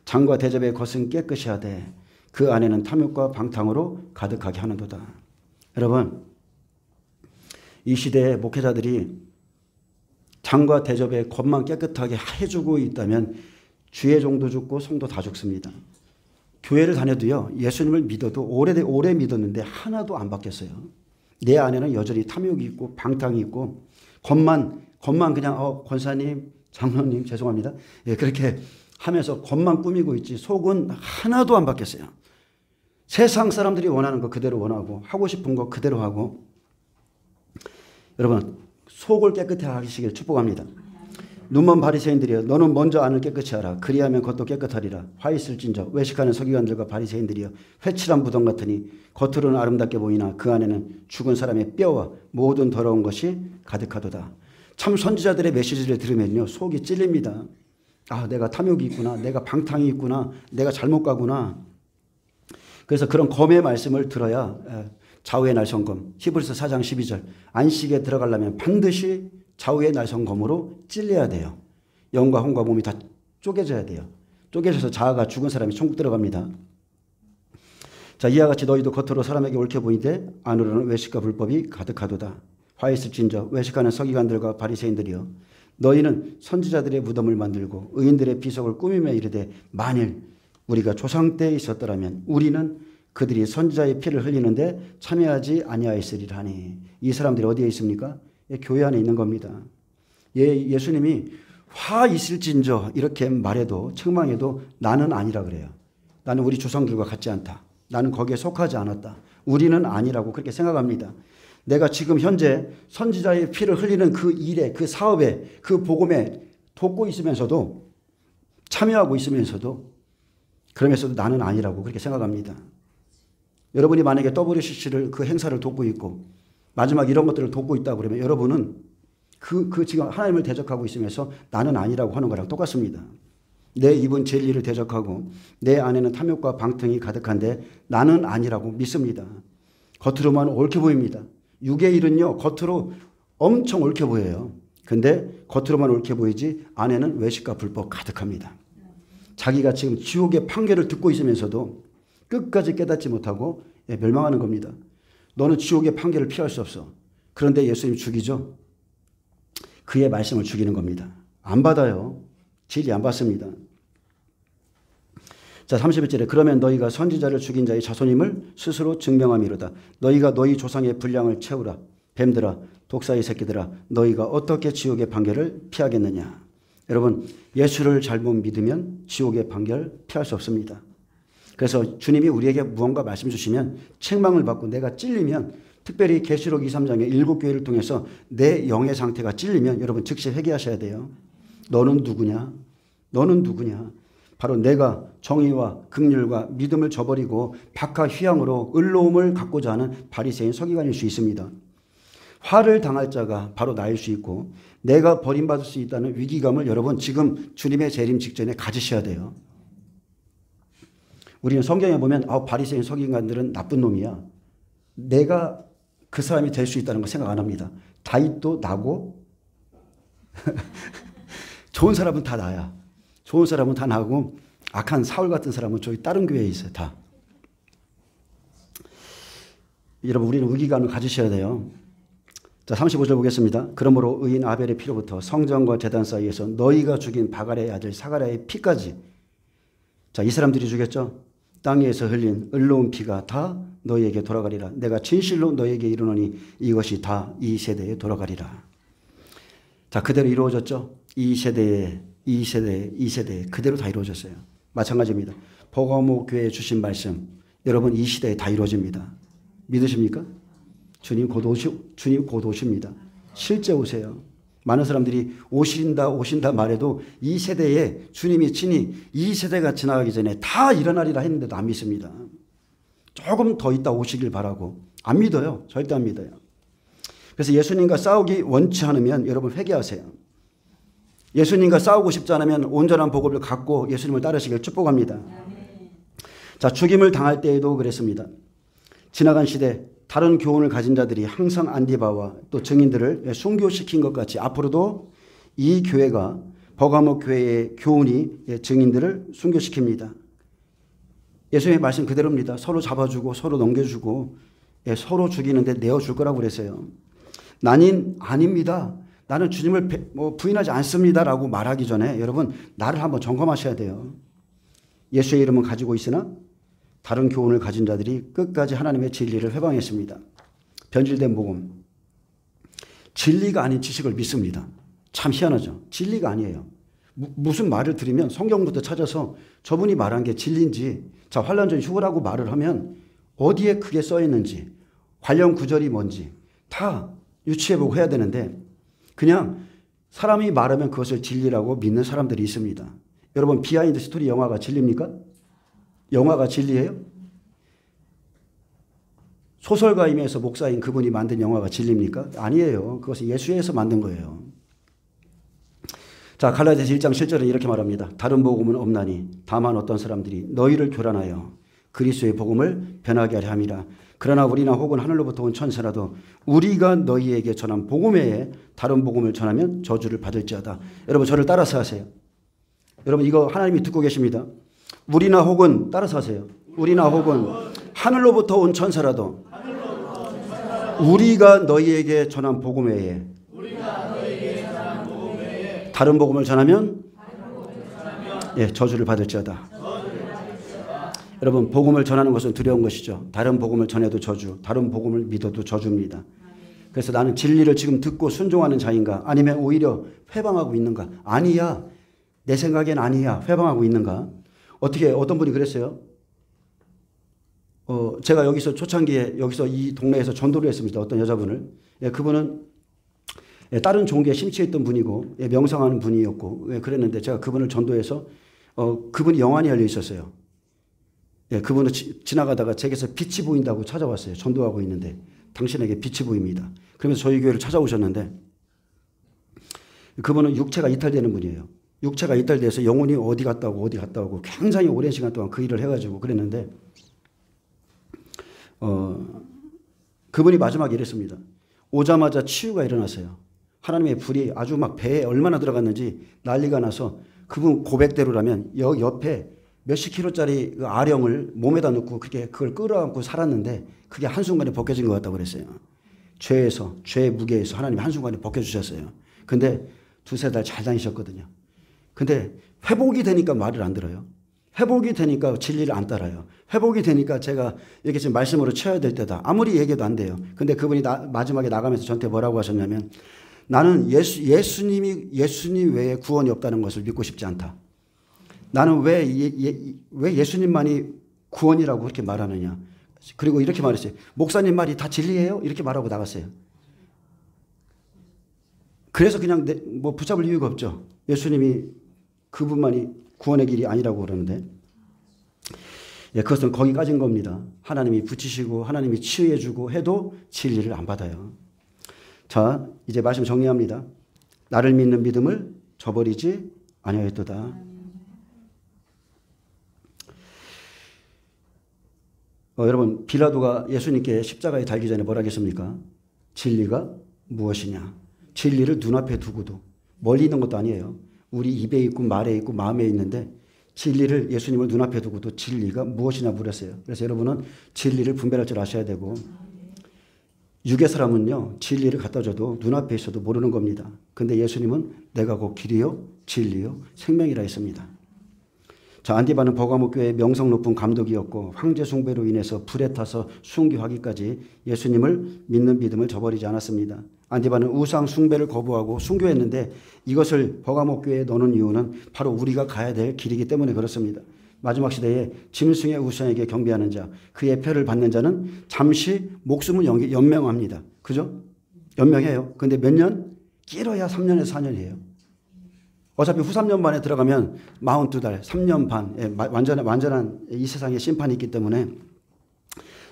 장과 대접의 것은 깨끗이 하되 그 안에는 탐욕과 방탕으로 가득하게 하는도다. 여러분, 이 시대의 목회자들이 장과 대접의 것만 깨끗하게 해주고 있다면 주의 종도 죽고 성도 다 죽습니다. 교회를 다녀도요, 예수님을 믿어도 오래 믿었는데 하나도 안 바뀌었어요. 내 안에는 여전히 탐욕이 있고 방탕이 있고 겉만 그냥 권사님, 장로님 죄송합니다. 예, 그렇게 하면서 겉만 꾸미고 있지 속은 하나도 안 바뀌었어요. 세상 사람들이 원하는 거 그대로 원하고 하고 싶은 거 그대로 하고. 여러분, 속을 깨끗하게 하시길 축복합니다. 눈먼 바리새인들이여, 너는 먼저 안을 깨끗이 하라. 그리하면 겉도 깨끗하리라. 화 있을진저 외식하는 서기관들과 바리새인들이여, 회칠한 무덤 같으니 겉으로는 아름답게 보이나 그 안에는 죽은 사람의 뼈와 모든 더러운 것이 가득하도다. 참 선지자들의 메시지를 들으면요, 속이 찔립니다. 아, 내가 탐욕이 있구나, 내가 방탕이 있구나, 내가 잘못 가구나. 그래서 그런 검의 말씀을 들어야 좌우의 날성검, 히브리서 4장 12절, 안식에 들어가려면 반드시 좌우의 날성검으로 찔려야 돼요. 영과 혼과 몸이 다 쪼개져야 돼요. 쪼개져서 자아가 죽은 사람이 천국 들어갑니다. 자, 이와 같이 너희도 겉으로 사람에게 옳게 보이되 안으로는 외식과 불법이 가득하도다. 화 있을진저 외식하는 서기관들과 바리새인들이여, 너희는 선지자들의 무덤을 만들고 의인들의 비석을 꾸미며 이르되 만일 우리가 조상 때에 있었더라면 우리는 그들이 선지자의 피를 흘리는데 참여하지 아니하였으리라 하니. 이 사람들이 어디에 있습니까? 교회 안에 있는 겁니다. 예수님이 화 있을진저 이렇게 말해도 책망해도 나는 아니라 그래요. 나는 우리 조상들과 같지 않다. 나는 거기에 속하지 않았다. 우리는 아니라고 그렇게 생각합니다. 내가 지금 현재 선지자의 피를 흘리는 그 일에, 그 사업에, 그 복음에 돕고 있으면서도, 참여하고 있으면서도, 그러면서도 나는 아니라고 그렇게 생각합니다. 여러분이 만약에 WCC를 그 행사를 돕고 있고 마지막 이런 것들을 돕고 있다고 그러면 여러분은 그 지금 하나님을 대적하고 있으면서 나는 아니라고 하는 거랑 똑같습니다. 내 입은 진리를 대적하고 내 안에는 탐욕과 방탕이 가득한데 나는 아니라고 믿습니다. 겉으로만 옳게 보입니다. 육의 일은요, 겉으로 엄청 옳게 보여요. 근데 겉으로만 옳게 보이지 안에는 외식과 불법 가득합니다. 자기가 지금 지옥의 판결을 듣고 있으면서도 끝까지 깨닫지 못하고 멸망하는 겁니다. 너는 지옥의 판결을 피할 수 없어. 그런데 예수님 죽이죠. 그의 말씀을 죽이는 겁니다. 안 받아요. 진리 안 받습니다. 자, 31절에 그러면 너희가 선지자를 죽인 자의 자손임을 스스로 증명함이로다. 너희가 너희 조상의 분량을 채우라. 뱀들아, 독사의 새끼들아, 너희가 어떻게 지옥의 판결을 피하겠느냐. 여러분, 예수를 잘못 믿으면 지옥의 판결 피할 수 없습니다. 그래서 주님이 우리에게 무언가 말씀 주시면 책망을 받고 내가 찔리면, 특별히 계시록 2, 3장의 7교회를 통해서 내 영의 상태가 찔리면 여러분 즉시 회개하셔야 돼요. 너는 누구냐? 너는 누구냐? 바로 내가 정의와 긍휼과 믿음을 저버리고 박하 휘양으로 의로움을 갖고자 하는 바리새인 서기관일 수 있습니다. 화를 당할 자가 바로 나일 수 있고 내가 버림받을 수 있다는 위기감을 여러분 지금 주님의 재림 직전에 가지셔야 돼요. 우리는 성경에 보면 바리새인 서기관들은 나쁜 놈이야. 내가 그 사람이 될 수 있다는 거 생각 안 합니다. 다윗도 나고 좋은 사람은 다 나야. 좋은 사람은 다 나고 악한 사울 같은 사람은 저기 다른 교회에 있어요. 다. 여러분 우리는 위기감을 가지셔야 돼요. 자, 35절 보겠습니다. 그러므로 의인 아벨의 피로부터 성전과 제단 사이에서 너희가 죽인 바갈의 아들 사가랴의 피까지. 자, 이 사람들이 죽였죠. 땅 위에서 흘린 의로운 피가 다 너희에게 돌아가리라. 내가 진실로 너희에게 이르노니 이것이 다 이 세대에 돌아가리라. 자, 그대로 이루어졌죠. 이 세대에 그대로 다 이루어졌어요. 마찬가지입니다. 버가모 교회에 주신 말씀 여러분 이 시대에 다 이루어집니다. 믿으십니까? 주님 곧 오십니다. 실제 오세요. 많은 사람들이 오신다 말해도 이 세대에 주님이 친히 이 세대가 지나가기 전에 다 일어나리라 했는데도 안 믿습니다. 조금 더 있다 오시길 바라고 안 믿어요. 절대 안 믿어요. 그래서 예수님과 싸우기 원치 않으면 여러분 회개하세요. 예수님과 싸우고 싶지 않으면 온전한 복음을 갖고 예수님을 따르시길 축복합니다. 자, 죽임을 당할 때에도 그랬습니다. 지나간 시대 다른 교훈을 가진 자들이 항상 안디바와 또 증인들을 순교시킨 것 같이 앞으로도 이 교회가 버가모 교회의 교훈이 증인들을 순교시킵니다. 예수님의 말씀 그대로입니다. 서로 잡아주고 서로 넘겨주고 서로 죽이는데 내어줄 거라고 그랬어요. 나는 아닙니다. 나는 주님을 부인하지 않습니다라고 말하기 전에 여러분 나를 한번 점검하셔야 돼요. 예수의 이름은 가지고 있으나 다른 교훈을 가진 자들이 끝까지 하나님의 진리를 회방했습니다. 변질된 복음. 진리가 아닌 지식을 믿습니다. 참 희한하죠. 진리가 아니에요. 무슨 말을 들으면 성경부터 찾아서 저분이 말한 게 진리인지, 자, 환난 전 휴거라고 말을 하면 어디에 그게 써 있는지, 관련 구절이 뭔지 다 유추해보고 해야 되는데 그냥 사람이 말하면 그것을 진리라고 믿는 사람들이 있습니다. 여러분 비하인드 스토리 영화가 진리입니까? 영화가 진리예요? 소설가이면서 목사인 그분이 만든 영화가 진리입니까? 아니에요. 그것은 예수에서 만든 거예요. 자, 갈라디아서 1장 7절은 이렇게 말합니다. 다른 복음은 없나니 다만 어떤 사람들이 너희를 교란하여 그리스도의 복음을 변하게 하려 함이라. 그러나 우리나 혹은 하늘로부터 온 천사라도 우리가 너희에게 전한 복음 외에 다른 복음을 전하면 저주를 받을지어다. 여러분 저를 따라서 하세요. 여러분 이거 하나님이 듣고 계십니다. 우리나 혹은 따라서 하세요. 우리나 혹은 하늘로부터 온 천사라도 우리가 너희에게 전한 복음 외에 다른 복음을 전하면 저주를 받을지어다. 여러분, 복음을 전하는 것은 두려운 것이죠. 다른 복음을 전해도 저주, 다른 복음을 믿어도 저주입니다. 그래서 나는 진리를 지금 듣고 순종하는 자인가? 아니면 오히려 회방하고 있는가? 아니야. 내 생각엔 아니야. 회방하고 있는가? 어떤 분이 그랬어요? 제가 여기서 초창기에 여기서 이 동네에서 전도를 했습니다. 어떤 여자분을. 그분은 다른 종교에 심취했던 분이고 명상하는 분이었고 그랬는데 제가 그분을 전도해서 그분이 영안이 열려 있었어요. 그분은 지나가다가 제게서 빛이 보인다고 찾아왔어요. 전도하고 있는데 당신에게 빛이 보입니다. 그러면서 저희 교회를 찾아오셨는데 그분은 육체가 이탈되는 분이에요. 육체가 이탈돼서 영혼이 어디 갔다 오고 굉장히 오랜 시간 동안 그 일을 해가지고 그랬는데 그분이 마지막에 이랬습니다. 오자마자 치유가 일어났어요. 하나님의 불이 아주 막 배에 얼마나 들어갔는지 난리가 나서 그분 고백대로라면 옆에 몇십 킬로짜리 그 아령을 몸에다 넣고 그걸 끌어안고 살았는데 그게 한순간에 벗겨진 것 같다고 그랬어요. 죄의 무게에서 하나님이 한순간에 벗겨주셨어요. 근데 두세 달 잘 다니셨거든요. 근데 회복이 되니까 말을 안 들어요. 회복이 되니까 진리를 안 따라요. 회복이 되니까 제가 이렇게 지금 말씀으로 쳐야 될 때다. 아무리 얘기해도 안 돼요. 근데 그분이 마지막에 나가면서 저한테 뭐라고 하셨냐면 나는 예수님 외에 구원이 없다는 것을 믿고 싶지 않다. 나는 왜 예수님만이 구원이라고 그렇게 말하느냐. 그리고 이렇게 말했어요. 목사님 말이 다 진리예요? 이렇게 말하고 나갔어요. 그래서 그냥 붙잡을 이유가 없죠. 예수님이 그분만이 구원의 길이 아니라고 그러는데 그것은 거기까지인 겁니다. 하나님이 붙이시고 하나님이 치유해 주고 해도 진리를 안 받아요. 자, 이제 말씀 정리합니다. 나를 믿는 믿음을 저버리지 아니하였도다. 여러분, 빌라도가 예수님께 십자가에 달기 전에 뭐라 했습니까? 진리가 무엇이냐? 진리를 눈앞에 두고도 멀리 있는 것도 아니에요. 우리 입에 있고 말에 있고 마음에 있는데 진리를 예수님을 눈앞에 두고도 진리가 무엇이냐 물었어요. 그래서 여러분은 진리를 분별할 줄 아셔야 되고 육의 사람은요 진리를 갖다 줘도 눈앞에 있어도 모르는 겁니다. 근데 예수님은 내가 곧 길이요 진리요 생명이라 했습니다. 자, 안디바는 버가모 교회의 명성 높은 감독이었고 황제 숭배로 인해서 불에 타서 순교하기까지 예수님을 믿는 믿음을 저버리지 않았습니다. 안디바는 우상 숭배를 거부하고 순교했는데 이것을 버가모 교회에 넣는 이유는 바로 우리가 가야 될 길이기 때문에 그렇습니다. 마지막 시대에 짐승의 우상에게 경배하는 자, 그의 표를 받는 자는 잠시 목숨을 연명합니다. 그죠? 연명해요. 근데 몇 년? 길어야 3년에서 4년이에요. 어차피 후 3년 반에 들어가면 42달, 3년 반, 완전한 이 세상에 심판이 있기 때문에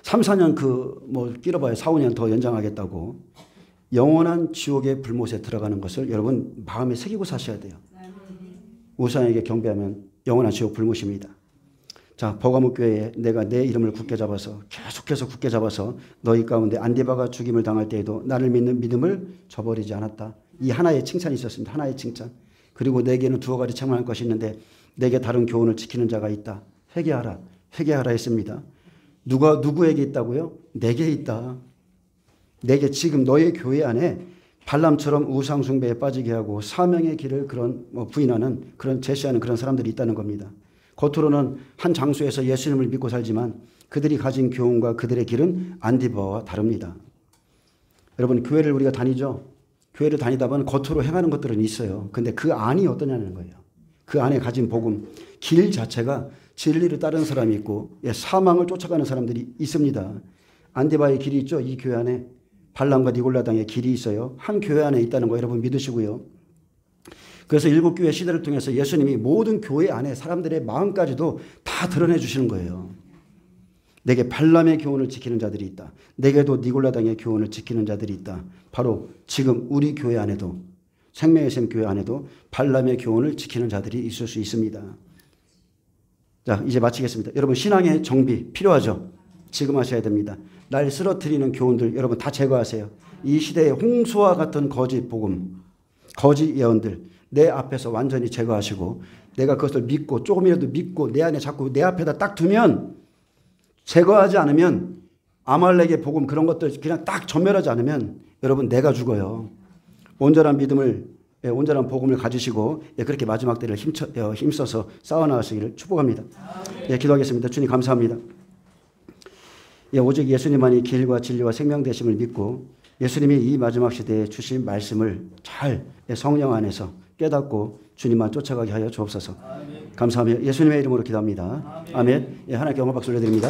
3, 4년 길어봐야 4, 5년 더 연장하겠다고 영원한 지옥의 불못에 들어가는 것을 여러분 마음에 새기고 사셔야 돼요. 우상에게 경배하면 영원한 지옥 불못입니다. 자, 버가모 교회에 내가 내 이름을 굳게 잡아서 계속해서 굳게 잡아서 너희 가운데 안디바가 죽임을 당할 때에도 나를 믿는 믿음을 저버리지 않았다. 이 하나의 칭찬이 있었습니다. 하나의 칭찬. 그리고 내게는 두어 가지 책망할 것이 있는데 내게 다른 교훈을 지키는 자가 있다. 회개하라. 회개하라 했습니다. 누구에게 있다고요? 내게 있다. 내게 지금 너의 교회 안에 발람처럼 우상 숭배에 빠지게 하고 사명의 길을 부인하는 제시하는 그런 사람들이 있다는 겁니다. 겉으로는 한 장소에서 예수님을 믿고 살지만 그들이 가진 교훈과 그들의 길은 안디바와 다릅니다. 여러분, 교회를 우리가 다니죠. 교회를 다니다 보면 겉으로 행하는 것들은 있어요. 근데 그 안이 어떠냐는 거예요. 그 안에 가진 복음, 길 자체가 진리를 따르는 사람이 있고 사망을 쫓아가는 사람들이 있습니다. 안디바의 길이 있죠. 이 교회 안에 발람과 니골라당의 길이 있어요. 한 교회 안에 있다는 거 여러분 믿으시고요. 그래서 일곱 교회 시대를 통해서 예수님이 모든 교회 안에 사람들의 마음까지도 다 드러내 주시는 거예요. 내게 발람의 교훈을 지키는 자들이 있다. 내게도 니골라당의 교훈을 지키는 자들이 있다. 바로 지금 우리 교회 안에도 생명의 샘 교회 안에도 발람의 교훈을 지키는 자들이 있을 수 있습니다. 자, 이제 마치겠습니다. 여러분, 신앙의 정비 필요하죠? 지금 하셔야 됩니다. 날 쓰러뜨리는 교훈들 여러분 다 제거하세요. 이 시대의 홍수와 같은 거짓 복음, 거짓 예언들 내 앞에서 완전히 제거하시고 내가 그것을 믿고 조금이라도 믿고 내 안에 자꾸 내 앞에다 딱 두면 제거하지 않으면 아말렉의 복음 그런 것들 그냥 딱 전멸하지 않으면 여러분 내가 죽어요. 온전한 믿음을 온전한 복음을 가지시고 그렇게 마지막 때를 힘써서 싸워나가시기를 축복합니다. 기도하겠습니다. 주님 감사합니다. 오직 예수님만이 길과 진리와 생명 되심을 믿고 예수님이 이 마지막 시대에 주신 말씀을 잘 성령 안에서 깨닫고 주님만 쫓아가게 하여 주옵소서. 감사하며 예수님의 이름으로 기도합니다. 아멘. 하나님께 영광 박수 올려드립니다.